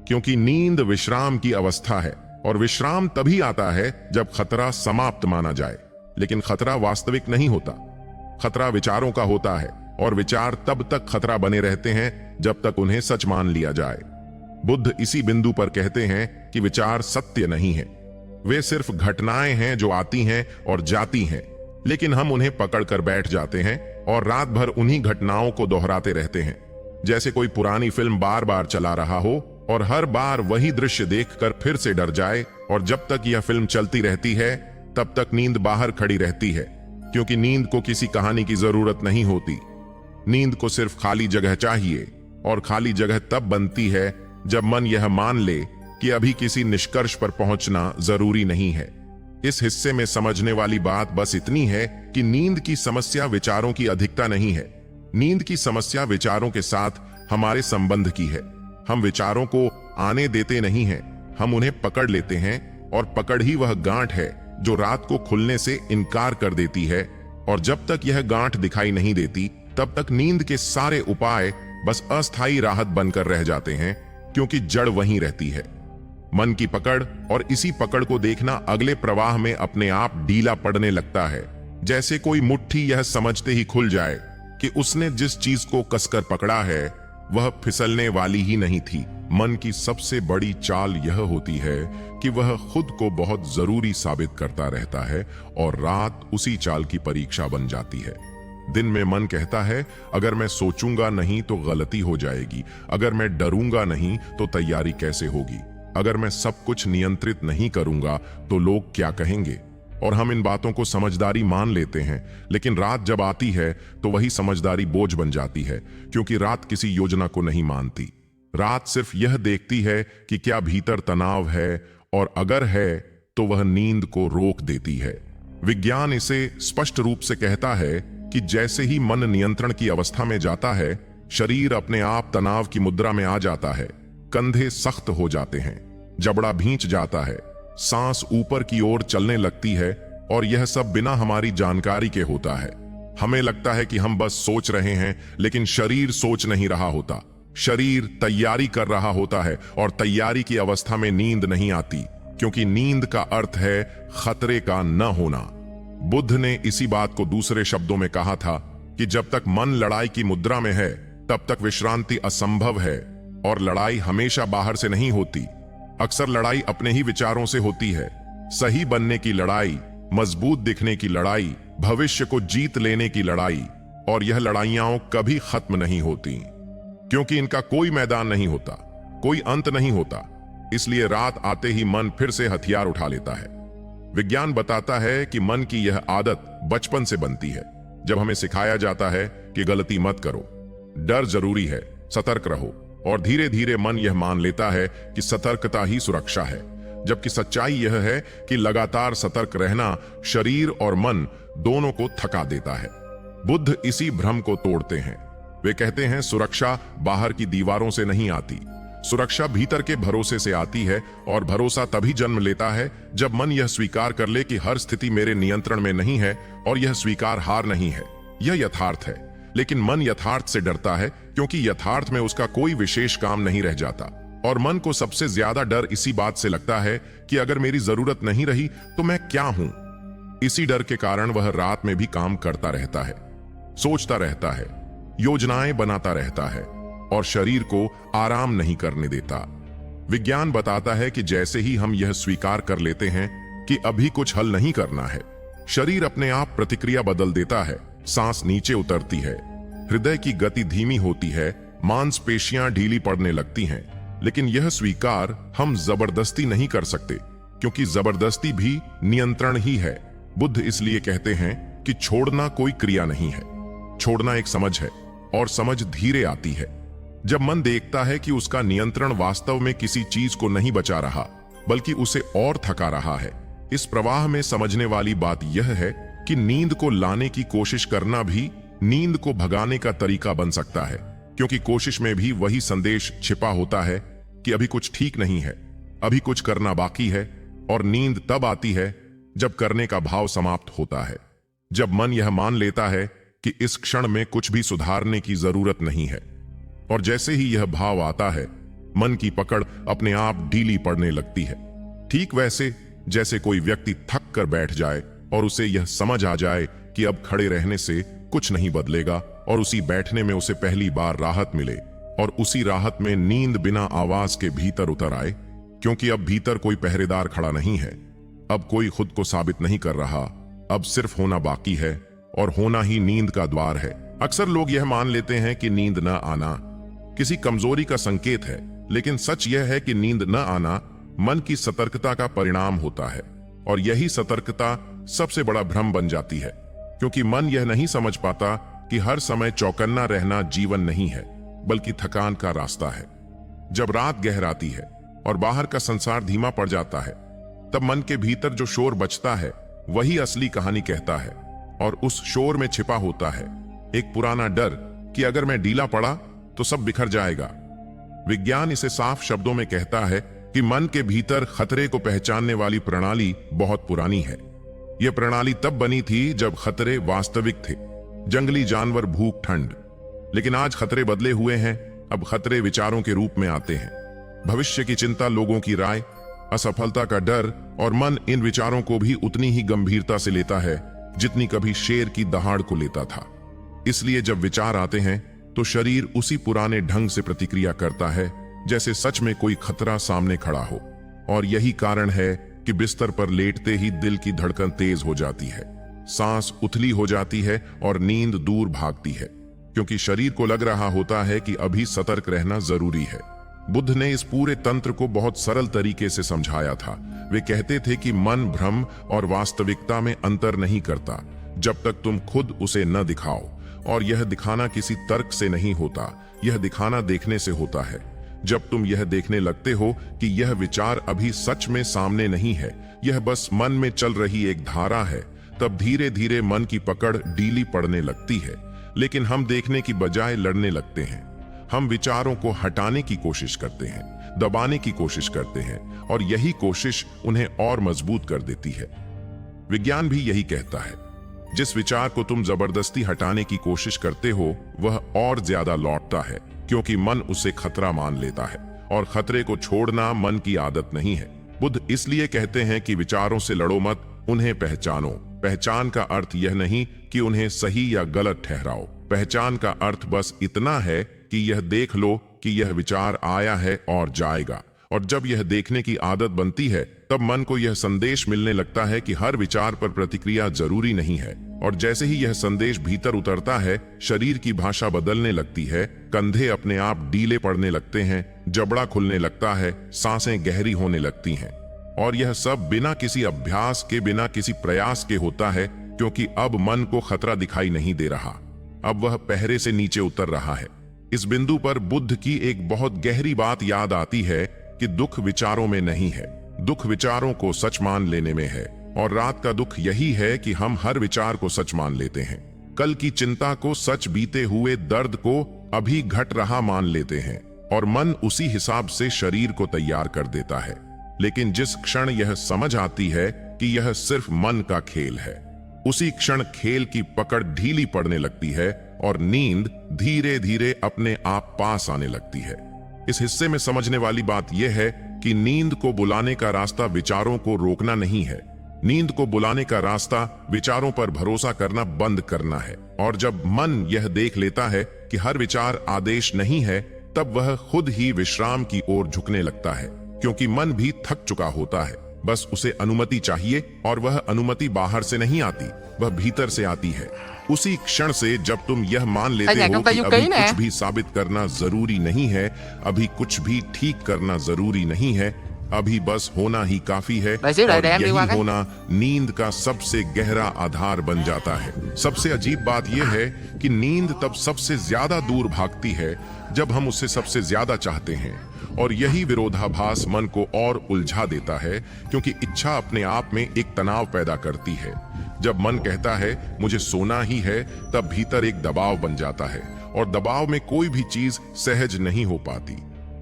क्योंकि नींद विश्राम की अवस्था है, और विश्राम तभी आता है जब खतरा समाप्त माना जाए। लेकिन खतरा वास्तविक नहीं होता, खतरा विचारों का होता है, और विचार तब तक खतरा बने रहते हैं जब तक उन्हें सच मान लिया जाए। बुद्ध इसी बिंदु पर कहते हैं कि विचार सत्य नहीं है, वे सिर्फ घटनाएं हैं जो आती हैं और जाती हैं, लेकिन हम उन्हें पकड़कर बैठ जाते हैं और रात भर उन्हीं घटनाओं को दोहराते रहते हैं, जैसे कोई पुरानी फिल्म बार बार चला रहा हो और हर बार वही दृश्य देखकर फिर से डर जाए। और जब तक यह फिल्म चलती रहती है तब तक नींद बाहर खड़ी रहती है, क्योंकि नींद को किसी कहानी की जरूरत नहीं होती। नींद को सिर्फ खाली जगह चाहिए, और खाली जगह तब बनती है जब मन यह मान ले कि अभी किसी निष्कर्ष पर पहुंचना जरूरी नहीं है। इस हिस्से में समझने वाली बात बस इतनी है कि नींद की समस्या विचारों की अधिकता नहीं है, नींद की समस्या विचारों के साथ हमारे संबंध की है। हम विचारों को आने देते नहीं हैं, हम उन्हें पकड़ लेते हैं, और पकड़ ही वह गांठ है जो रात को खुलने से इनकार कर देती है। और जब तक यह गांठ दिखाई नहीं देती तब तक नींद के सारे उपाय बस अस्थायी राहत बनकर रह जाते हैं, क्योंकि जड़ वहीं रहती है, मन की पकड़। और इसी पकड़ को देखना अगले प्रवाह में अपने आप ढीला पड़ने लगता है, जैसे कोई मुट्ठी यह समझते ही खुल जाए कि उसने जिस चीज को कसकर पकड़ा है वह फिसलने वाली ही नहीं थी। मन की सबसे बड़ी चाल यह होती है कि वह खुद को बहुत जरूरी साबित करता रहता है, और रात उसी चाल की परीक्षा बन जाती है। दिन में मन कहता है, अगर मैं सोचूंगा नहीं तो गलती हो जाएगी, अगर मैं डरूंगा नहीं तो तैयारी कैसे होगी, अगर मैं सब कुछ नियंत्रित नहीं करूंगा तो लोग क्या कहेंगे। और हम इन बातों को समझदारी मान लेते हैं, लेकिन रात जब आती है तो वही समझदारी बोझ बन जाती है, क्योंकि रात किसी योजना को नहीं मानती। रात सिर्फ यह देखती है कि क्या भीतर तनाव है, और अगर है तो वह नींद को रोक देती है। विज्ञान इसे स्पष्ट रूप से कहता है कि जैसे ही मन नियंत्रण की अवस्था में जाता है, शरीर अपने आप तनाव की मुद्रा में आ जाता है, कंधे सख्त हो जाते हैं, जबड़ा भींच जाता है, सांस ऊपर की ओर चलने लगती है, और यह सब बिना हमारी जानकारी के होता है। हमें लगता है कि हम बस सोच रहे हैं, लेकिन शरीर सोच नहीं रहा होता, शरीर तैयारी कर रहा होता है, और तैयारी की अवस्था में नींद नहीं आती, क्योंकि नींद का अर्थ है खतरे का न होना। बुद्ध ने इसी बात को दूसरे शब्दों में कहा था कि जब तक मन लड़ाई की मुद्रा में है तब तक विश्रांति असंभव है, और लड़ाई हमेशा बाहर से नहीं होती, अक्सर लड़ाई अपने ही विचारों से होती है। सही बनने की लड़ाई, मजबूत दिखने की लड़ाई, भविष्य को जीत लेने की लड़ाई, और यह लड़ाइयां कभी खत्म नहीं होती, क्योंकि इनका कोई मैदान नहीं होता, कोई अंत नहीं होता। इसलिए रात आते ही मन फिर से हथियार उठा लेता है। विज्ञान बताता है कि मन की यह आदत बचपन से बनती है, जब हमें सिखाया जाता है कि गलती मत करो, डर जरूरी है, सतर्क रहो, और धीरे धीरे मन यह मान लेता है कि सतर्कता ही सुरक्षा है। जबकि सच्चाई यह है कि लगातार सतर्क रहना शरीर और मन दोनों को थका देता है। बुद्ध इसी भ्रम को तोड़ते हैं। वे कहते हैं सुरक्षा बाहर की दीवारों से नहीं आती, सुरक्षा भीतर के भरोसे से आती है, और भरोसा तभी जन्म लेता है जब मन यह स्वीकार कर ले कि हर स्थिति मेरे नियंत्रण में नहीं है, और यह स्वीकार हार नहीं है, यह यथार्थ है। लेकिन मन यथार्थ से डरता है, क्योंकि यथार्थ में उसका कोई विशेष काम नहीं रह जाता। और मन को सबसे ज्यादा डर इसी बात से लगता है कि अगर मेरी जरूरत नहीं रही तो मैं क्या हूं। इसी डर के कारण वह रात में भी काम करता रहता है, सोचता रहता है, योजनाएं बनाता रहता है, और शरीर को आराम नहीं करने देता। विज्ञान बताता है कि जैसे ही हम यह स्वीकार कर लेते हैं कि अभी कुछ हल नहीं करना है, शरीर अपने आप प्रतिक्रिया बदल देता है। सांस नीचे उतरती है, हृदय की गति धीमी होती है, मांसपेशियां ढीली पड़ने लगती हैं। लेकिन यह स्वीकार हम जबरदस्ती नहीं कर सकते, क्योंकि जबरदस्ती भी नियंत्रण ही है। बुद्ध इसलिए कहते हैं कि छोड़ना कोई क्रिया नहीं है, छोड़ना एक समझ है, और समझ धीरे आती है जब मन देखता है कि उसका नियंत्रण वास्तव में किसी चीज को नहीं बचा रहा, बल्कि उसे और थका रहा है। इस प्रवाह में समझने वाली बात यह है कि नींद को लाने की कोशिश करना भी नींद को भगाने का तरीका बन सकता है, क्योंकि कोशिश में भी वही संदेश छिपा होता है कि अभी कुछ ठीक नहीं है, अभी कुछ करना बाकी है। और नींद तब आती है जब करने का भाव समाप्त होता है, जब मन यह मान लेता है कि इस क्षण में कुछ भी सुधारने की जरूरत नहीं है। और जैसे ही यह भाव आता है, मन की पकड़ अपने आप ढीली पड़ने लगती है, ठीक वैसे जैसे कोई व्यक्ति थक कर बैठ जाए और उसे यह समझ आ जाए कि अब खड़े रहने से कुछ नहीं बदलेगा, और उसी बैठने में उसे पहली बार राहत मिले, और उसी राहत में नींद बिना आवाज के भीतर उतर आए, क्योंकि अब भीतर कोई पहरेदार खड़ा नहीं है, अब कोई खुद को साबित नहीं कर रहा, अब सिर्फ होना बाकी है, और होना ही नींद का द्वार है। अक्सर लोग यह मान लेते हैं कि नींद न आना किसी कमजोरी का संकेत है, लेकिन सच यह है कि नींद न आना मन की सतर्कता का परिणाम होता है। और यही सतर्कता सबसे बड़ा भ्रम बन जाती है, क्योंकि मन यह नहीं समझ पाता कि हर समय चौकन्ना रहना जीवन नहीं है, बल्कि थकान का रास्ता है। जब रात गहराती है और बाहर का संसार धीमा पड़ जाता है, तब मन के भीतर जो शोर बचता है वही असली कहानी कहता है। और उस शोर में छिपा होता है एक पुराना डर कि अगर मैं ढीला पड़ा तो सब बिखर जाएगा। विज्ञान इसे साफ शब्दों में कहता है कि मन के भीतर खतरे को पहचानने वाली प्रणाली बहुत पुरानी है। यह प्रणाली तब बनी थी जब खतरे वास्तविक थे, जंगली जानवर, भूख, ठंड। लेकिन आज खतरे बदले हुए हैं, अब खतरे विचारों के रूप में आते हैं। भविष्य की चिंता, लोगों की राय, असफलता का डर, और मन इन विचारों को भी उतनी ही गंभीरता से लेता है जितनी कभी शेर की दहाड़ को लेता था। इसलिए जब विचार आते हैं तो शरीर उसी पुराने ढंग से प्रतिक्रिया करता है, जैसे सच में कोई खतरा सामने खड़ा हो। और यही कारण है कि बिस्तर पर लेटते ही दिल की धड़कन तेज हो जाती है, सांस उथली हो जाती है, और नींद दूर भागती है, क्योंकि शरीर को लग रहा होता है कि अभी सतर्क रहना जरूरी है। बुद्ध ने इस पूरे तंत्र को बहुत सरल तरीके से समझाया था। वे कहते थे कि मन भ्रम और वास्तविकता में अंतर नहीं करता जब तक तुम खुद उसे न दिखाओ, और यह दिखाना किसी तर्क से नहीं होता, यह दिखाना देखने से होता है। जब तुम यह देखने लगते हो कि यह विचार अभी सच में सामने नहीं है, यह बस मन में चल रही एक धारा है, तब धीरे धीरे मन की पकड़ ढीली पड़ने लगती है। लेकिन हम देखने की बजाय लड़ने लगते हैं। हम विचारों को हटाने की कोशिश करते हैं, दबाने की कोशिश करते हैं, और यही कोशिश उन्हें और मजबूत कर देती है। विज्ञान भी यही कहता है, जिस विचार को तुम जबरदस्ती हटाने की कोशिश करते हो वह और ज्यादा लौटता है, क्योंकि मन उसे खतरा मान लेता है, और खतरे को छोड़ना मन की आदत नहीं है। बुद्ध इसलिए कहते हैं कि विचारों से लड़ो मत, उन्हें पहचानो। पहचान का अर्थ यह नहीं कि उन्हें सही या गलत ठहराओ। पहचान का अर्थ बस इतना है कि यह देख लो कि यह विचार आया है और जाएगा, और जब यह देखने की आदत बनती है तब मन को यह संदेश मिलने लगता है कि हर विचार पर प्रतिक्रिया जरूरी नहीं है। और जैसे ही यह संदेश भीतर उतरता है, शरीर की भाषा बदलने लगती है, कंधे अपने आप ढीले पड़ने लगते हैं, जबड़ा खुलने लगता है, सांसें गहरी होने लगती हैं। और यह सब बिना किसी अभ्यास के, बिना किसी प्रयास के होता है, क्योंकि अब मन को खतरा दिखाई नहीं दे रहा। अब वह पहरे से नीचे उतर रहा है। इस बिंदु पर बुद्ध की एक बहुत गहरी बात याद आती है कि दुख विचारों में नहीं है, दुख विचारों को सच मान लेने में है। और रात का दुख यही है कि हम हर विचार को सच मान लेते हैं। कल की चिंता को सच, बीते हुए दर्द को अभी घट रहा मान लेते हैं, और मन उसी हिसाब से शरीर को तैयार कर देता है। लेकिन जिस क्षण यह समझ आती है कि यह सिर्फ मन का खेल है, उसी क्षण खेल की पकड़ ढीली पड़ने लगती है और नींद धीरे धीरे अपने आप पास आने लगती है। इस हिस्से में समझने वाली बात यह है कि नींद को बुलाने का रास्ता विचारों को रोकना नहीं है। नींद को बुलाने का रास्ता विचारों पर भरोसा करना बंद करना है। और जब मन यह देख लेता है कि हर विचार आदेश नहीं है, तब वह खुद ही विश्राम की ओर झुकने लगता है, क्योंकि मन भी थक चुका होता है। बस उसे अनुमति चाहिए, और वह अनुमति बाहर से नहीं आती, वह भीतर से आती है। उसी क्षण से जब तुम यह मान लेते हो कि अभी कुछ भी साबित करना जरूरी नहीं है, अभी कुछ भी ठीक करना जरूरी नहीं है, अभी बस होना ही काफी है, और यही होना नींद का सबसे गहरा आधार बन जाता है। सबसे अजीब बात यह है कि नींद तब सबसे ज्यादा दूर भागती है जब हम उसे सबसे ज्यादा चाहते हैं, और यही विरोधाभास मन को और उलझा देता है, क्योंकि इच्छा अपने आप में एक तनाव पैदा करती है। जब मन कहता है मुझे सोना ही है, तब भीतर एक दबाव बन जाता है, और दबाव में कोई भी चीज सहज नहीं हो पाती।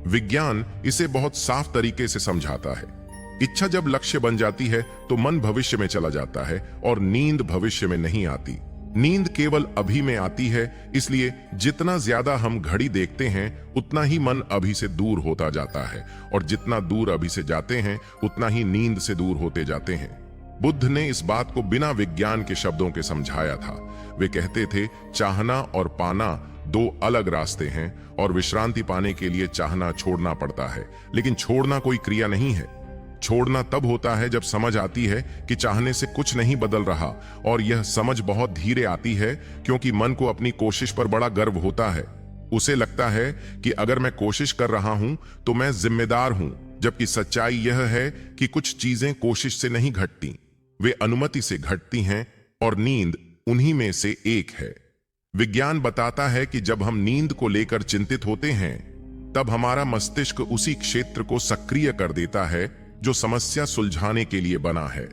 विज्ञान इसे बहुत साफ तरीके से समझाता है। इच्छा जब लक्ष्य बन जाती है तो मन भविष्य में चला जाता है, और नींद भविष्य में नहीं आती। नींद केवल अभी में आती है, इसलिए जितना ज्यादा हम घड़ी देखते हैं उतना ही मन अभी से दूर होता जाता है, और जितना दूर अभी से जाते हैं उतना ही नींद से दूर होते जाते हैं। बुद्ध ने इस बात को बिना विज्ञान के शब्दों के समझाया था। वे कहते थे, चाहना और पाना दो अलग रास्ते हैं, और विश्रांति पाने के लिए चाहना छोड़ना पड़ता है, लेकिन छोड़ना कोई क्रिया नहीं है। छोड़ना तब होता है जब समझ आती है कि चाहने से कुछ नहीं बदल रहा, और यह समझ बहुत धीरे आती है, क्योंकि मन को अपनी कोशिश पर बड़ा गर्व होता है। उसे लगता है कि अगर मैं कोशिश कर रहा हूं तो मैं जिम्मेदार हूं, जबकि सच्चाई यह है कि कुछ चीजें कोशिश से नहीं घटती, वे अनुमति से घटती हैं, और नींद उन्हीं में से एक है। विज्ञान बताता है कि जब हम नींद को लेकर चिंतित होते हैं, तब हमारा मस्तिष्क उसी क्षेत्र को सक्रिय कर देता है जो समस्या सुलझाने के लिए बना है,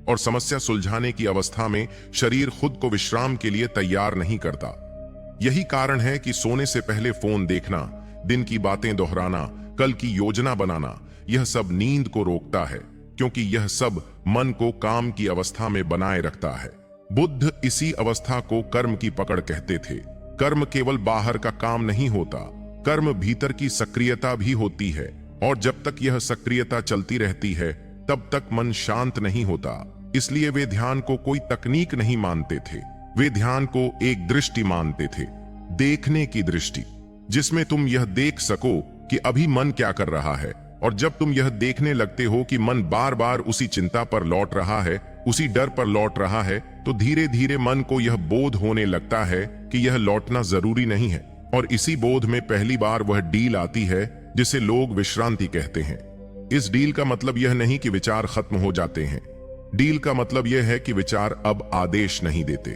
और समस्या सुलझाने की अवस्था में शरीर खुद को विश्राम के लिए तैयार नहीं करता। यही कारण है कि सोने से पहले फोन देखना, दिन की बातें दोहराना, कल की योजना बनाना, यह सब नींद को रोकता है, क्योंकि यह सब मन को काम की अवस्था में बनाए रखता है। बुद्ध इसी अवस्था को कर्म की पकड़ कहते थे। कर्म केवल बाहर का काम नहीं होता, कर्म भीतर की सक्रियता भी होती है, और जब तक यह सक्रियता चलती रहती है तब तक मन शांत नहीं होता। इसलिए वे ध्यान को कोई तकनीक नहीं मानते थे, वे ध्यान को एक दृष्टि मानते थे, देखने की दृष्टि, जिसमें तुम यह देख सको कि अभी मन क्या कर रहा है। और जब तुम यह देखने लगते हो कि मन बार बार उसी चिंता पर लौट रहा है, उसी डर पर लौट रहा है, तो धीरे धीरे मन को यह बोध होने लगता है कि यह लौटना जरूरी नहीं है। और इसी बोध में पहली बार वह डील आती है जिसे लोग विश्रांति कहते हैं। इस डील का मतलब यह नहीं कि विचार खत्म हो जाते हैं। डील का मतलब यह है कि विचार अब आदेश नहीं देते,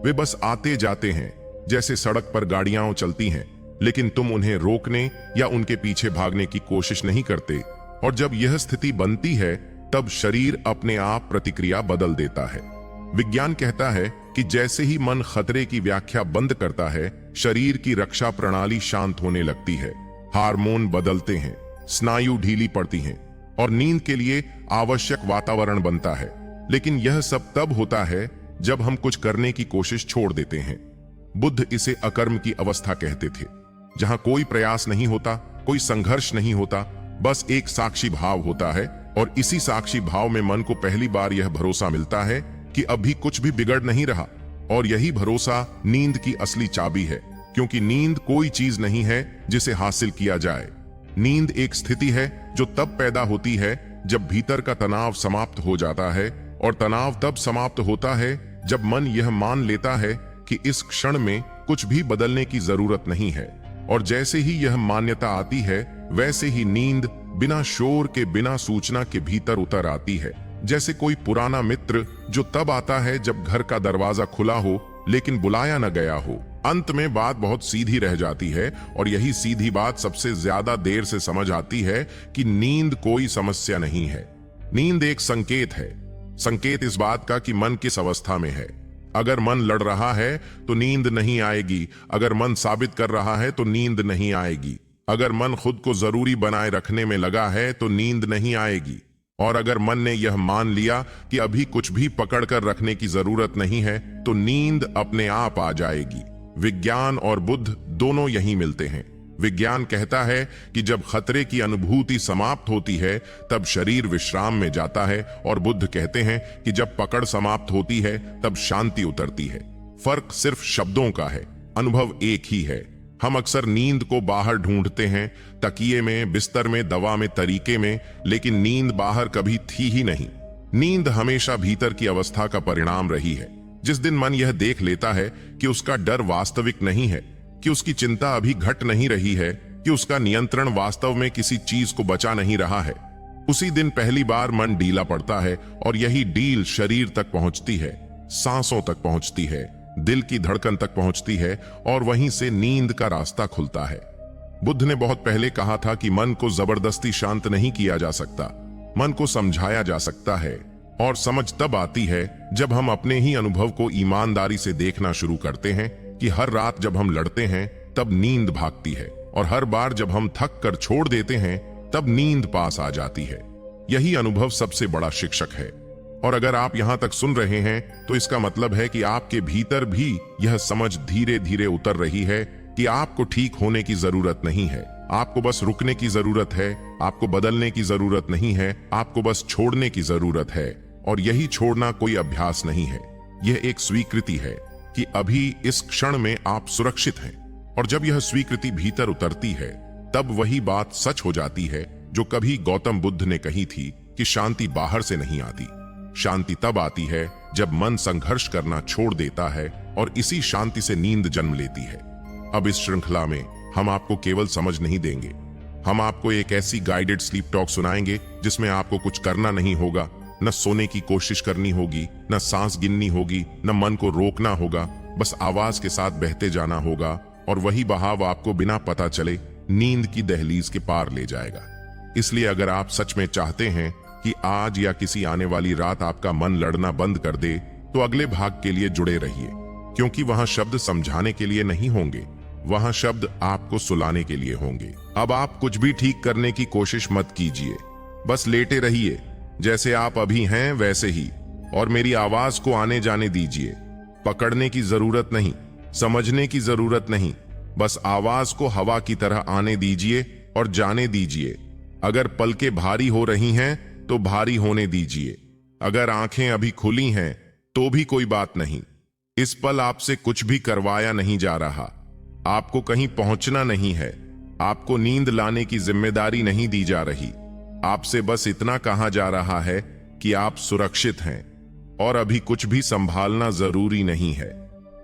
वे बस आते जाते हैं, जैसे सड़क पर गाड़ियां चलती हैं, लेकिन तुम उन्हें रोकने या उनके पीछे भागने की कोशिश नहीं करते। और जब यह स्थिति बनती है तब शरीर अपने आप प्रतिक्रिया बदल देता है। विज्ञान कहता है कि जैसे ही मन खतरे की व्याख्या बंद करता है, शरीर की रक्षा प्रणाली शांत होने लगती है, हार्मोन बदलते हैं, स्नायु ढीली पड़ती हैं, और नींद के लिए आवश्यक वातावरण बनता है। लेकिन यह सब तब होता है जब हम कुछ करने की कोशिश छोड़ देते हैं। बुद्ध इसे अकर्म की अवस्था कहते थे, जहां कोई प्रयास नहीं होता, कोई संघर्ष नहीं होता, बस एक साक्षी भाव होता है। और इसी साक्षी भाव में मन को पहली बार यह भरोसा मिलता है कि अभी कुछ भी बिगड़ नहीं रहा। और यही भरोसा नींद की असली चाबी है, क्योंकि नींद कोई चीज नहीं है जिसे हासिल किया जाए, नींद एक स्थिति है जो तब पैदा होती है जब भीतर का तनाव समाप्त हो जाता है, और तनाव तब समाप्त होता है जब मन यह मान लेता है कि इस क्षण में कुछ भी बदलने की जरूरत नहीं है। और जैसे ही यह मान्यता आती है, वैसे ही नींद बिना शोर के, बिना सूचना के भीतर उतर आती है। जैसे कोई पुराना मित्र जो तब आता है जब घर का दरवाजा खुला हो लेकिन बुलाया न गया हो। अंत में बात बहुत सीधी रह जाती है, और यही सीधी बात सबसे ज्यादा देर से समझ आती है कि नींद कोई समस्या नहीं है। नींद एक संकेत है। संकेत इस बात का कि मन किस अवस्था में है। अगर मन लड़ रहा है तो नींद नहीं आएगी। अगर मन साबित कर रहा है तो नींद नहीं आएगी। अगर मन खुद को जरूरी बनाए रखने में लगा है तो नींद नहीं आएगी। और अगर मन ने यह मान लिया कि अभी कुछ भी पकड़ कर रखने की जरूरत नहीं है तो नींद अपने आप आ जाएगी। विज्ञान और बुद्ध दोनों यहीं मिलते हैं। विज्ञान कहता है कि जब खतरे की अनुभूति समाप्त होती है तब शरीर विश्राम में जाता है, और बुद्ध कहते हैं कि जब पकड़ समाप्त होती है तब शांति उतरती है। फर्क सिर्फ शब्दों का है, अनुभव एक ही है। हम अक्सर नींद को बाहर ढूंढते हैं, तकिए में, बिस्तर में, दवा में, तरीके में, लेकिन नींद बाहर कभी थी ही नहीं। नींद हमेशा भीतर की अवस्था का परिणाम रही है। जिस दिन मन यह देख लेता है कि उसका डर वास्तविक नहीं है, कि उसकी चिंता अभी घट नहीं रही है, कि उसका नियंत्रण वास्तव में किसी चीज को बचा नहीं रहा है, उसी दिन पहली बार मन ढीला पड़ता है। और यही ढील शरीर तक पहुंचती है, सांसों तक पहुंचती है, दिल की धड़कन तक पहुंचती है, और वहीं से नींद का रास्ता खुलता है। बुद्ध ने बहुत पहले कहा था कि मन को जबरदस्ती शांत नहीं किया जा सकता, मन को समझाया जा सकता है। और समझ तब आती है जब हम अपने ही अनुभव को ईमानदारी से देखना शुरू करते हैं कि हर रात जब हम लड़ते हैं तब नींद भागती है, और हर बार जब हम थक कर छोड़ देते हैं तब नींद पास आ जाती है। यही अनुभव सबसे बड़ा शिक्षक है। और अगर आप यहां तक सुन रहे हैं तो इसका मतलब है कि आपके भीतर भी यह समझ धीरे धीरे उतर रही है कि आपको ठीक होने की जरूरत नहीं है, आपको बस रुकने की जरूरत है, आपको बदलने की जरूरत नहीं है, आपको बस छोड़ने की जरूरत है। और यही छोड़ना कोई अभ्यास नहीं है, यह एक स्वीकृति है कि अभी इस क्षण में आप सुरक्षित हैं। और जब यह स्वीकृति भीतर उतरती है तब वही बात सच हो जाती है जो कभी गौतम बुद्ध ने कही थी कि शांति बाहर से नहीं आती। शांति तब आती है जब मन संघर्ष करना छोड़ देता है, और इसी शांति से नींद जन्म लेती है। अब इस श्रृंखला में हम आपको केवल समझ नहीं देंगे, हम आपको एक ऐसी गाइडेड स्लीप टॉक सुनाएंगे जिसमें आपको कुछ करना नहीं होगा, न सोने की कोशिश करनी होगी, न सांस गिननी होगी, न मन को रोकना होगा, बस आवाज के साथ बहते जाना होगा, और वही बहाव आपको बिना पता चले नींद की दहलीज के पार ले जाएगा। इसलिए अगर आप सच में चाहते हैं कि आज या किसी आने वाली रात आपका मन लड़ना बंद कर दे, तो अगले भाग के लिए जुड़े रहिए, क्योंकि वहां शब्द समझाने के लिए नहीं होंगे, वहां शब्द आपको सुलाने के लिए होंगे। अब आप कुछ भी ठीक करने की कोशिश मत कीजिए, बस लेटे रहिए जैसे आप अभी हैं वैसे ही, और मेरी आवाज को आने जाने दीजिए। पकड़ने की जरूरत नहीं, समझने की जरूरत नहीं, बस आवाज को हवा की तरह आने दीजिए और जाने दीजिए। अगर पलकें भारी हो रही हैं तो भारी होने दीजिए, अगर आंखें अभी खुली हैं तो भी कोई बात नहीं। इस पल आपसे कुछ भी करवाया नहीं जा रहा, आपको कहीं पहुंचना नहीं है, आपको नींद लाने की जिम्मेदारी नहीं दी जा रही। आपसे बस इतना कहा जा रहा है कि आप सुरक्षित हैं और अभी कुछ भी संभालना जरूरी नहीं है।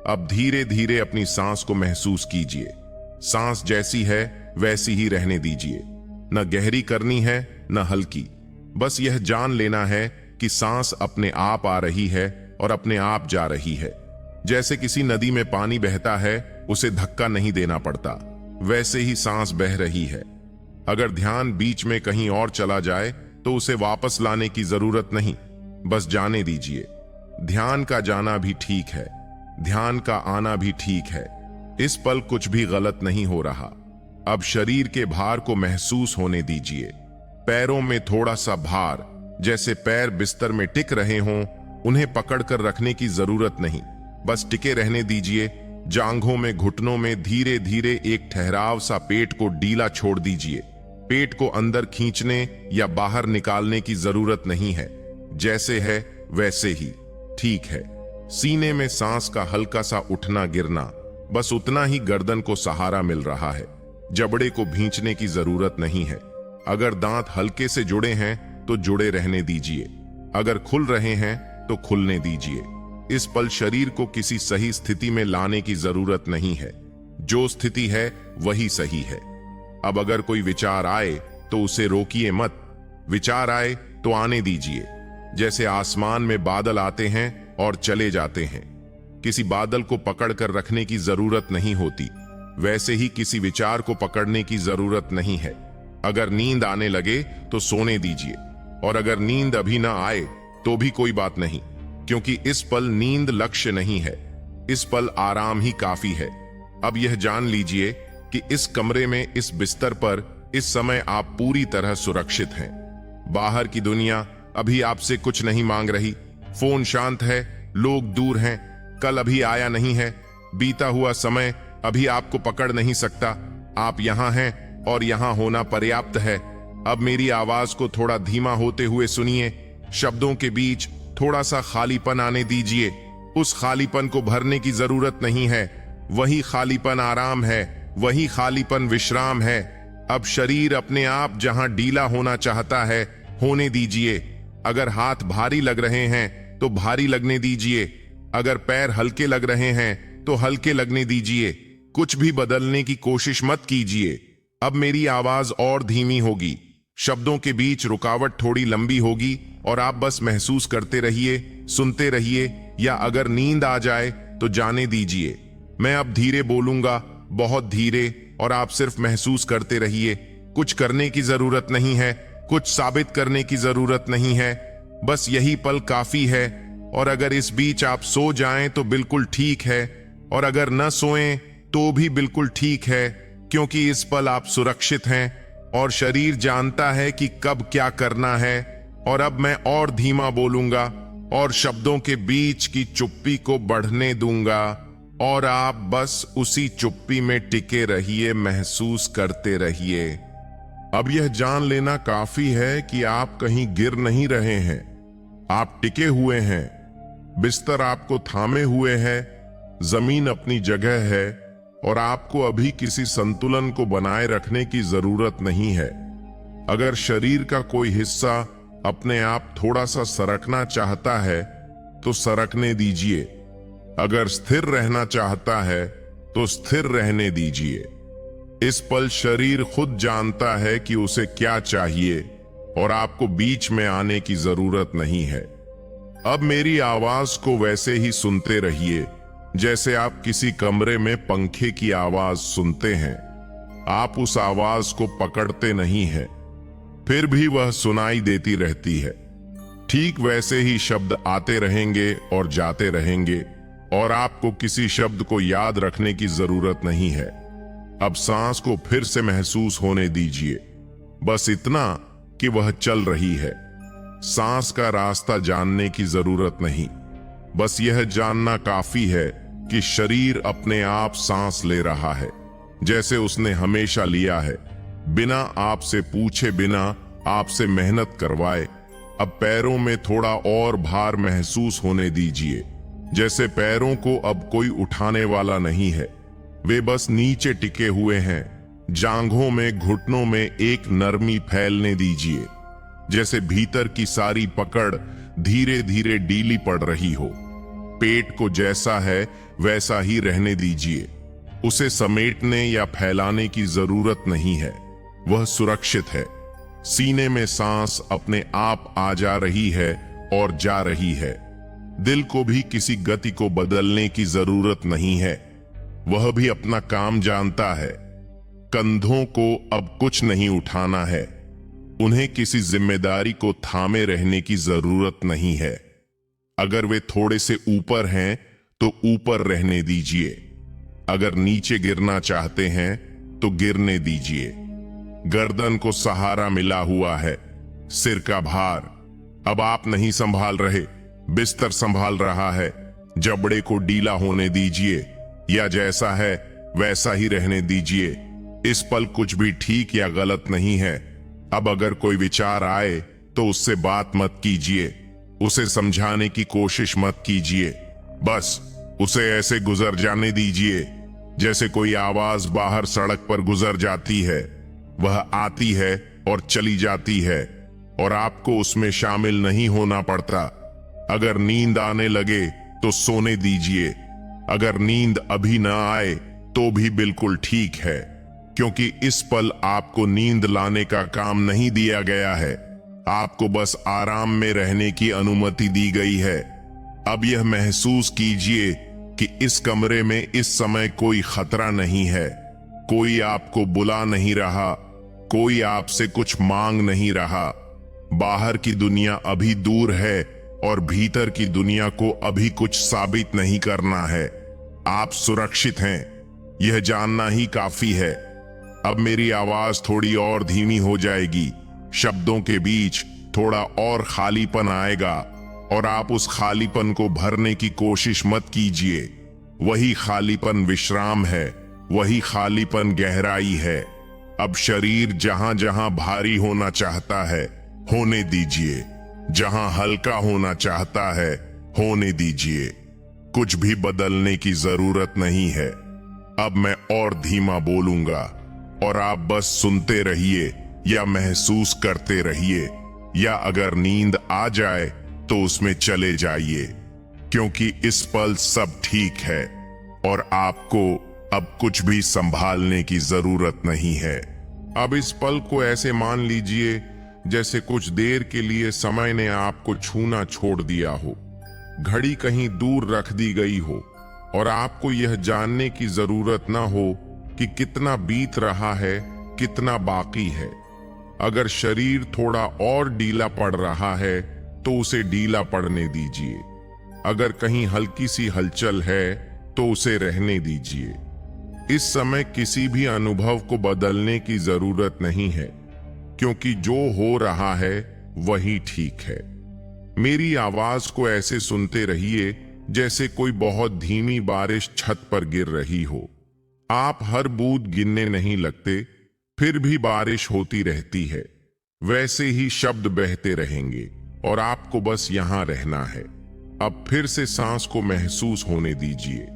अब धीरे धीरे अपनी सांस को महसूस कीजिए, सांस जैसी है वैसी ही रहने दीजिए, न गहरी करनी है न हल्की। बस यह जान लेना है कि सांस अपने आप आ रही है और अपने आप जा रही है। जैसे किसी नदी में पानी बहता है, उसे धक्का नहीं देना पड़ता, वैसे ही सांस बह रही है। अगर ध्यान बीच में कहीं और चला जाए तो उसे वापस लाने की जरूरत नहीं, बस जाने दीजिए। ध्यान का जाना भी ठीक है, ध्यान का आना भी ठीक है। इस पल कुछ भी गलत नहीं हो रहा। अब शरीर के भार को महसूस होने दीजिए। पैरों में थोड़ा सा भार, जैसे पैर बिस्तर में टिक रहे हों, उन्हें पकड़ कर रखने की जरूरत नहीं, बस टिके रहने दीजिए। जांघों में, घुटनों में धीरे धीरे एक ठहराव सा पेट को ढीला छोड़ दीजिए। पेट को अंदर खींचने या बाहर निकालने की जरूरत नहीं है, जैसे है वैसे ही ठीक है। सीने में सांस का हल्का सा उठना गिरना, बस उतना ही गर्दन को सहारा मिल रहा है। जबड़े को भींचने की जरूरत नहीं है। अगर दांत हल्के से जुड़े हैं तो जुड़े रहने दीजिए, अगर खुल रहे हैं तो खुलने दीजिए। इस पल शरीर को किसी सही स्थिति में लाने की जरूरत नहीं है, जो स्थिति है वही सही है। अब अगर कोई विचार आए तो उसे रोकिए मत, विचार आए तो आने दीजिए। जैसे आसमान में बादल आते हैं और चले जाते हैं, किसी बादल को पकड़ कर रखने की जरूरत नहीं होती, वैसे ही किसी विचार को पकड़ने की जरूरत नहीं है। अगर नींद आने लगे तो सोने दीजिए, और अगर नींद अभी ना आए तो भी कोई बात नहीं, क्योंकि इस पल नींद लक्ष्य नहीं है, इस पल आराम ही काफी है। अब यह जान लीजिए कि इस कमरे में, इस बिस्तर पर इस समय आप पूरी तरह सुरक्षित हैं। बाहर की दुनिया अभी आपसे कुछ नहीं मांग रही, फोन शांत है, लोग दूर हैं, कल अभी आया नहीं है, बीता हुआ समय अभी आपको पकड़ नहीं सकता। आप यहां हैं और यहां होना पर्याप्त है। अब मेरी आवाज को थोड़ा धीमा होते हुए सुनिए, शब्दों के बीच थोड़ा सा खालीपन आने दीजिए। उस खालीपन को भरने की जरूरत नहीं है, वही खालीपन आराम है, वही खालीपन विश्राम है। अब शरीर अपने आप जहां ढीला होना चाहता है होने दीजिए। अगर हाथ भारी लग रहे हैं तो भारी लगने दीजिए, अगर पैर हल्के लग रहे हैं तो हल्के लगने दीजिए। कुछ भी बदलने की कोशिश मत कीजिए। अब मेरी आवाज और धीमी होगी, शब्दों के बीच रुकावट थोड़ी लंबी होगी, और आप बस महसूस करते रहिए, सुनते रहिए, या अगर नींद आ जाए तो जाने दीजिए। मैं अब धीरे बोलूंगा, बहुत धीरे, और आप सिर्फ महसूस करते रहिए। कुछ करने की जरूरत नहीं है, कुछ साबित करने की जरूरत नहीं है, बस यही पल काफी है। और अगर इस बीच आप सो जाएं तो बिल्कुल ठीक है, और अगर न सोएं तो भी बिल्कुल ठीक है, क्योंकि इस पल आप सुरक्षित हैं और शरीर जानता है कि कब क्या करना है। और अब मैं और धीमा बोलूंगा और शब्दों के बीच की चुप्पी को बढ़ने दूंगा, और आप बस उसी चुप्पी में टिके रहिए, महसूस करते रहिए। अब यह जान लेना काफी है कि आप कहीं गिर नहीं रहे हैं, आप टिके हुए हैं, बिस्तर आपको थामे हुए है, जमीन अपनी जगह है, और आपको अभी किसी संतुलन को बनाए रखने की जरूरत नहीं है। अगर शरीर का कोई हिस्सा अपने आप थोड़ा सा सरकना चाहता है तो सरकने दीजिए, अगर स्थिर रहना चाहता है तो स्थिर रहने दीजिए। इस पल शरीर खुद जानता है कि उसे क्या चाहिए, और आपको बीच में आने की जरूरत नहीं है। अब मेरी आवाज को वैसे ही सुनते रहिए जैसे आप किसी कमरे में पंखे की आवाज सुनते हैं। आप उस आवाज को पकड़ते नहीं हैं, फिर भी वह सुनाई देती रहती है। ठीक वैसे ही शब्द आते रहेंगे और जाते रहेंगे, और आपको किसी शब्द को याद रखने की जरूरत नहीं है। अब सांस को फिर से महसूस होने दीजिए, बस इतना कि वह चल रही है। सांस का रास्ता जानने की जरूरत नहीं, बस यह जानना काफी है कि शरीर अपने आप सांस ले रहा है, जैसे उसने हमेशा लिया है, बिना आपसे पूछे, बिना आपसे मेहनत करवाए। अब पैरों में थोड़ा और भार महसूस होने दीजिए, जैसे पैरों को अब कोई उठाने वाला नहीं है, वे बस नीचे टिके हुए हैं। जांघों में, घुटनों में एक नरमी फैलने दीजिए, जैसे भीतर की सारी पकड़ धीरे धीरे ढीली पड़ रही हो। पेट को जैसा है वैसा ही रहने दीजिए, उसे समेटने या फैलाने की जरूरत नहीं है, वह सुरक्षित है। सीने में सांस अपने आप आ जा रही है और जा रही है। दिल को भी किसी गति को बदलने की जरूरत नहीं है, वह भी अपना काम जानता है। कंधों को अब कुछ नहीं उठाना है, उन्हें किसी जिम्मेदारी को थामे रहने की जरूरत नहीं है। अगर वे थोड़े से ऊपर हैं तो ऊपर रहने दीजिए, अगर नीचे गिरना चाहते हैं तो गिरने दीजिए। गर्दन को सहारा मिला हुआ है, सिर का भार अब आप नहीं संभाल रहे, बिस्तर संभाल रहा है। जबड़े को ढीला होने दीजिए, या जैसा है वैसा ही रहने दीजिए। इस पल कुछ भी ठीक या गलत नहीं है। अब अगर कोई विचार आए तो उससे बात मत कीजिए, उसे समझाने की कोशिश मत कीजिए, बस उसे ऐसे गुजर जाने दीजिए। जैसे कोई आवाज बाहर सड़क पर गुजर जाती है, वह आती है और चली जाती है और आपको उसमें शामिल नहीं होना पड़ता। अगर नींद आने लगे तो सोने दीजिए, अगर नींद अभी ना आए तो भी बिल्कुल ठीक है, क्योंकि इस पल आपको नींद लाने का काम नहीं दिया गया है। आपको बस आराम में रहने की अनुमति दी गई है। अब यह महसूस कीजिए कि इस कमरे में इस समय कोई खतरा नहीं है, कोई आपको बुला नहीं रहा, कोई आपसे कुछ मांग नहीं रहा। बाहर की दुनिया अभी दूर है और भीतर की दुनिया को अभी कुछ साबित नहीं करना है। आप सुरक्षित हैं, यह जानना ही काफी है। अब मेरी आवाज थोड़ी और धीमी हो जाएगी, शब्दों के बीच थोड़ा और खालीपन आएगा और आप उस खालीपन को भरने की कोशिश मत कीजिए। वही खालीपन विश्राम है, वही खालीपन गहराई है। अब शरीर जहां जहां भारी होना चाहता है होने दीजिए, जहां हल्का होना चाहता है होने दीजिए। कुछ भी बदलने की जरूरत नहीं है। अब मैं और धीमा बोलूंगा और आप बस सुनते रहिए या महसूस करते रहिए, या अगर नींद आ जाए तो उसमें चले जाइए, क्योंकि इस पल सब ठीक है और आपको अब कुछ भी संभालने की जरूरत नहीं है। अब इस पल को ऐसे मान लीजिए जैसे कुछ देर के लिए समय ने आपको छूना छोड़ दिया हो, घड़ी कहीं दूर रख दी गई हो और आपको यह जानने की जरूरत ना हो कि कितना बीत रहा है, कितना बाकी है। अगर शरीर थोड़ा और ढीला पड़ रहा है तो उसे ढीला पड़ने दीजिए। अगर कहीं हल्की सी हलचल है तो उसे रहने दीजिए। इस समय किसी भी अनुभव को बदलने की जरूरत नहीं है, क्योंकि जो हो रहा है वही ठीक है। मेरी आवाज को ऐसे सुनते रहिए जैसे कोई बहुत धीमी बारिश छत पर गिर रही हो। आप हर बूंद गिनने नहीं लगते, फिर भी बारिश होती रहती है। वैसे ही शब्द बहते रहेंगे और आपको बस यहां रहना है। अब फिर से सांस को महसूस होने दीजिए,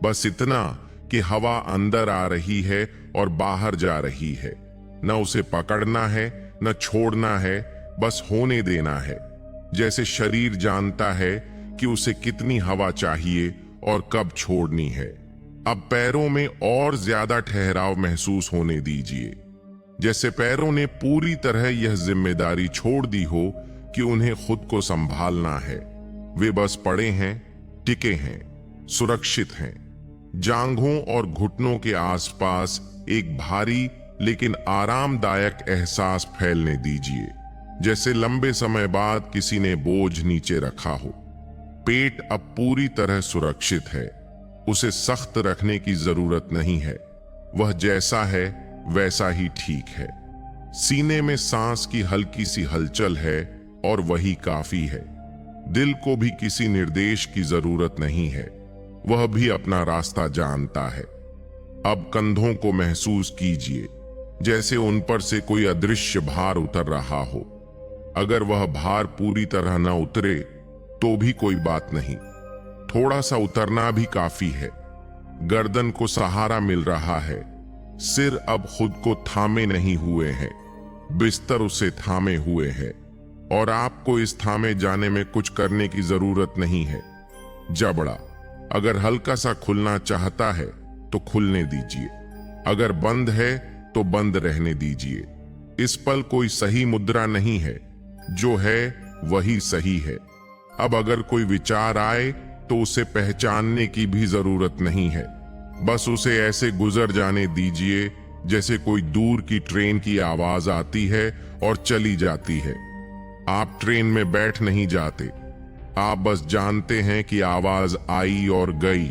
बस इतना कि हवा अंदर आ रही है और बाहर जा रही है। न उसे पकड़ना है न छोड़ना है, बस होने देना है। जैसे शरीर जानता है कि उसे कितनी हवा चाहिए और कब छोड़नी है। अब पैरों में और ज्यादा ठहराव महसूस होने दीजिए, जैसे पैरों ने पूरी तरह यह जिम्मेदारी छोड़ दी हो कि उन्हें खुद को संभालना है। वे बस पड़े हैं, टिके हैं, सुरक्षित हैं। जांघों और घुटनों के आसपास एक भारी लेकिन आरामदायक एहसास फैलने दीजिए, जैसे लंबे समय बाद किसी ने बोझ नीचे रखा हो। पेट अब पूरी तरह सुरक्षित है, उसे सख्त रखने की जरूरत नहीं है। वह जैसा है वैसा ही ठीक है। सीने में सांस की हल्की सी हलचल है और वही काफी है। दिल को भी किसी निर्देश की जरूरत नहीं है, वह भी अपना रास्ता जानता है। अब कंधों को महसूस कीजिए जैसे उन पर से कोई अदृश्य भार उतर रहा हो। अगर वह भार पूरी तरह न उतरे तो भी कोई बात नहीं, थोड़ा सा उतरना भी काफी है। गर्दन को सहारा मिल रहा है, सिर अब खुद को थामे नहीं हुए हैं, बिस्तर उसे थामे हुए है और आपको इस थामे जाने में कुछ करने की जरूरत नहीं है। जबड़ा अगर हल्का सा खुलना चाहता है तो खुलने दीजिए, अगर बंद है तो बंद रहने दीजिए। इस पल कोई सही मुद्रा नहीं है, जो है वही सही है। अब अगर कोई विचार आए तो उसे पहचानने की भी जरूरत नहीं है, बस उसे ऐसे गुजर जाने दीजिए जैसे कोई दूर की ट्रेन की आवाज आती है और चली जाती है। आप ट्रेन में बैठ नहीं जाते, आप बस जानते हैं कि आवाज आई और गई।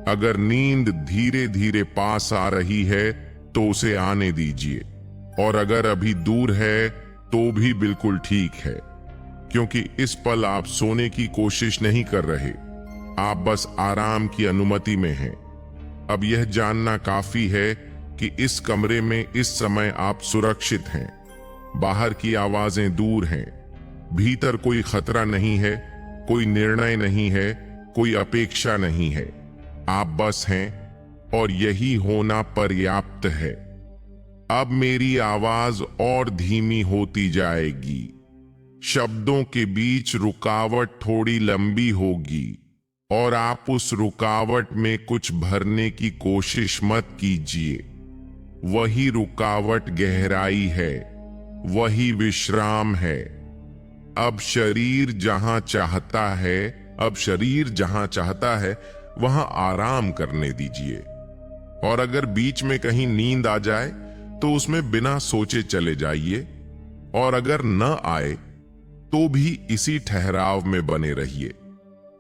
अगर नींद धीरे धीरे पास आ रही है तो उसे आने दीजिए, और अगर अभी दूर है तो भी बिल्कुल ठीक है, क्योंकि इस पल आप सोने की कोशिश नहीं कर रहे, आप बस आराम की अनुमति में हैं। अब यह जानना काफी है कि इस कमरे में इस समय आप सुरक्षित हैं। बाहर की आवाजें दूर हैं, भीतर कोई खतरा नहीं है, कोई निर्णय नहीं है, कोई अपेक्षा नहीं है। आप बस हैं, और यही होना पर्याप्त है। अब मेरी आवाज और धीमी होती जाएगी। शब्दों के बीच रुकावट थोड़ी लंबी होगी और आप उस रुकावट में कुछ भरने की कोशिश मत कीजिए। वही रुकावट गहराई है, वही विश्राम है। अब शरीर जहां चाहता है वहां आराम करने दीजिए। और अगर बीच में कहीं नींद आ जाए तो उसमें बिना सोचे चले जाइए, और अगर न आए तो भी इसी ठहराव में बने रहिए,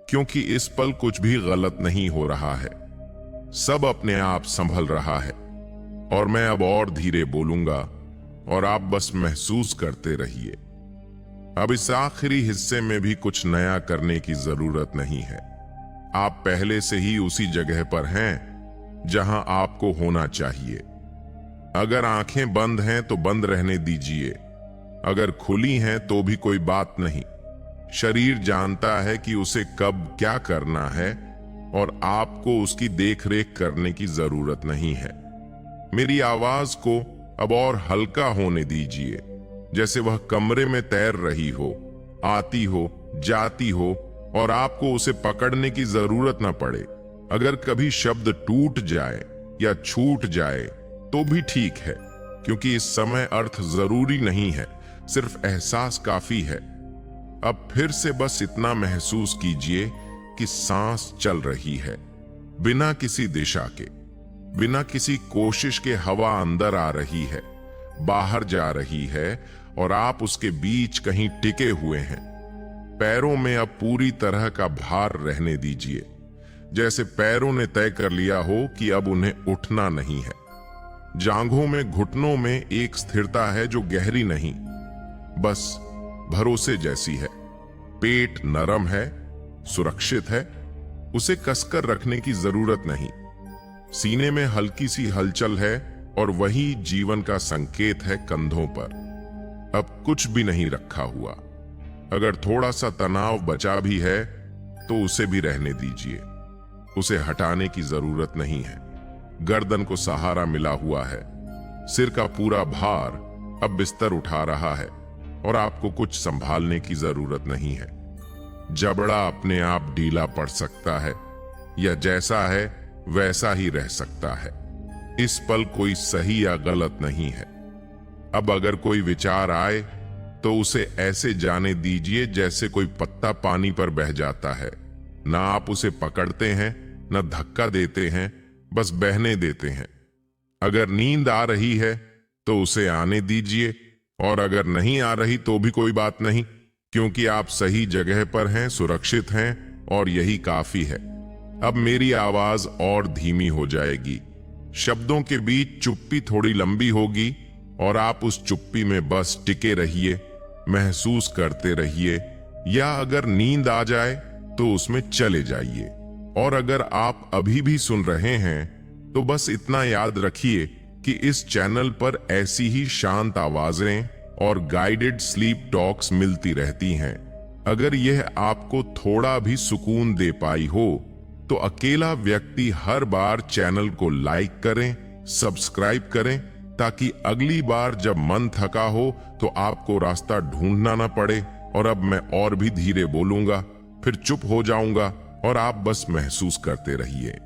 क्योंकि इस पल कुछ भी गलत नहीं हो रहा है। सब अपने आप संभल रहा है। और मैं अब और धीरे बोलूंगा और आप बस महसूस करते रहिए। अब इस आखिरी हिस्से में भी कुछ नया करने की जरूरत नहीं है। आप पहले से ही उसी जगह पर हैं जहां आपको होना चाहिए। अगर आंखें बंद हैं तो बंद रहने दीजिए, अगर खुली हैं तो भी कोई बात नहीं। शरीर जानता है कि उसे कब क्या करना है और आपको उसकी देखरेख करने की जरूरत नहीं है। मेरी आवाज को अब और हल्का होने दीजिए, जैसे वह कमरे में तैर रही हो, आती हो, जाती हो और आपको उसे पकड़ने की जरूरत ना पड़े। अगर कभी शब्द टूट जाए या छूट जाए तो भी ठीक है, क्योंकि इस समय अर्थ जरूरी नहीं है, सिर्फ एहसास काफी है। अब फिर से बस इतना महसूस कीजिए कि सांस चल रही है, बिना किसी दिशा के, बिना किसी कोशिश के। हवा अंदर आ रही है, बाहर जा रही है और आप उसके बीच कहीं टिके हुए हैं। पैरों में अब पूरी तरह का भार रहने दीजिए, जैसे पैरों ने तय कर लिया हो कि अब उन्हें उठना नहीं है। जांघों में, घुटनों में एक स्थिरता है जो गहरी नहीं, बस भरोसे जैसी है। पेट नरम है, सुरक्षित है, उसे कसकर रखने की जरूरत नहीं। सीने में हल्की सी हलचल है और वही जीवन का संकेत है कंधों पर। अब कुछ भी नहीं रखा हुआ। अगर थोड़ा सा तनाव बचा भी है तो उसे भी रहने दीजिए, उसे हटाने की जरूरत नहीं है। गर्दन को सहारा मिला हुआ है, सिर का पूरा भार अब बिस्तर उठा रहा है और आपको कुछ संभालने की जरूरत नहीं है। जबड़ा अपने आप ढीला पड़ सकता है या जैसा है वैसा ही रह सकता है। इस पल कोई सही या गलत नहीं है। अब अगर कोई विचार आए तो उसे ऐसे जाने दीजिए जैसे कोई पत्ता पानी पर बह जाता है। ना आप उसे पकड़ते हैं, न धक्का देते हैं, बस बहने देते हैं। अगर नींद आ रही है तो उसे आने दीजिए, और अगर नहीं आ रही तो भी कोई बात नहीं, क्योंकि आप सही जगह पर हैं, सुरक्षित हैं और यही काफी है। अब मेरी आवाज और धीमी हो जाएगी। शब्दों के बीच चुप्पी थोड़ी लंबी होगी और आप उस चुप्पी में बस टिके रहिए, महसूस करते रहिए, या अगर नींद आ जाए तो उसमें चले जाइए। और अगर आप अभी भी सुन रहे हैं तो बस इतना याद रखिए कि इस चैनल पर ऐसी ही शांत आवाजें और गाइडेड स्लीप टॉक्स मिलती रहती हैं। अगर यह आपको थोड़ा भी सुकून दे पाई हो तो अकेला व्यक्ति हर बार चैनल को लाइक करें, सब्सक्राइब करें, ताकि अगली बार जब मन थका हो तो आपको रास्ता ढूंढना ना पड़े। और अब मैं और भी धीरे बोलूंगा, फिर चुप हो जाऊंगा और आप बस महसूस करते रहिए।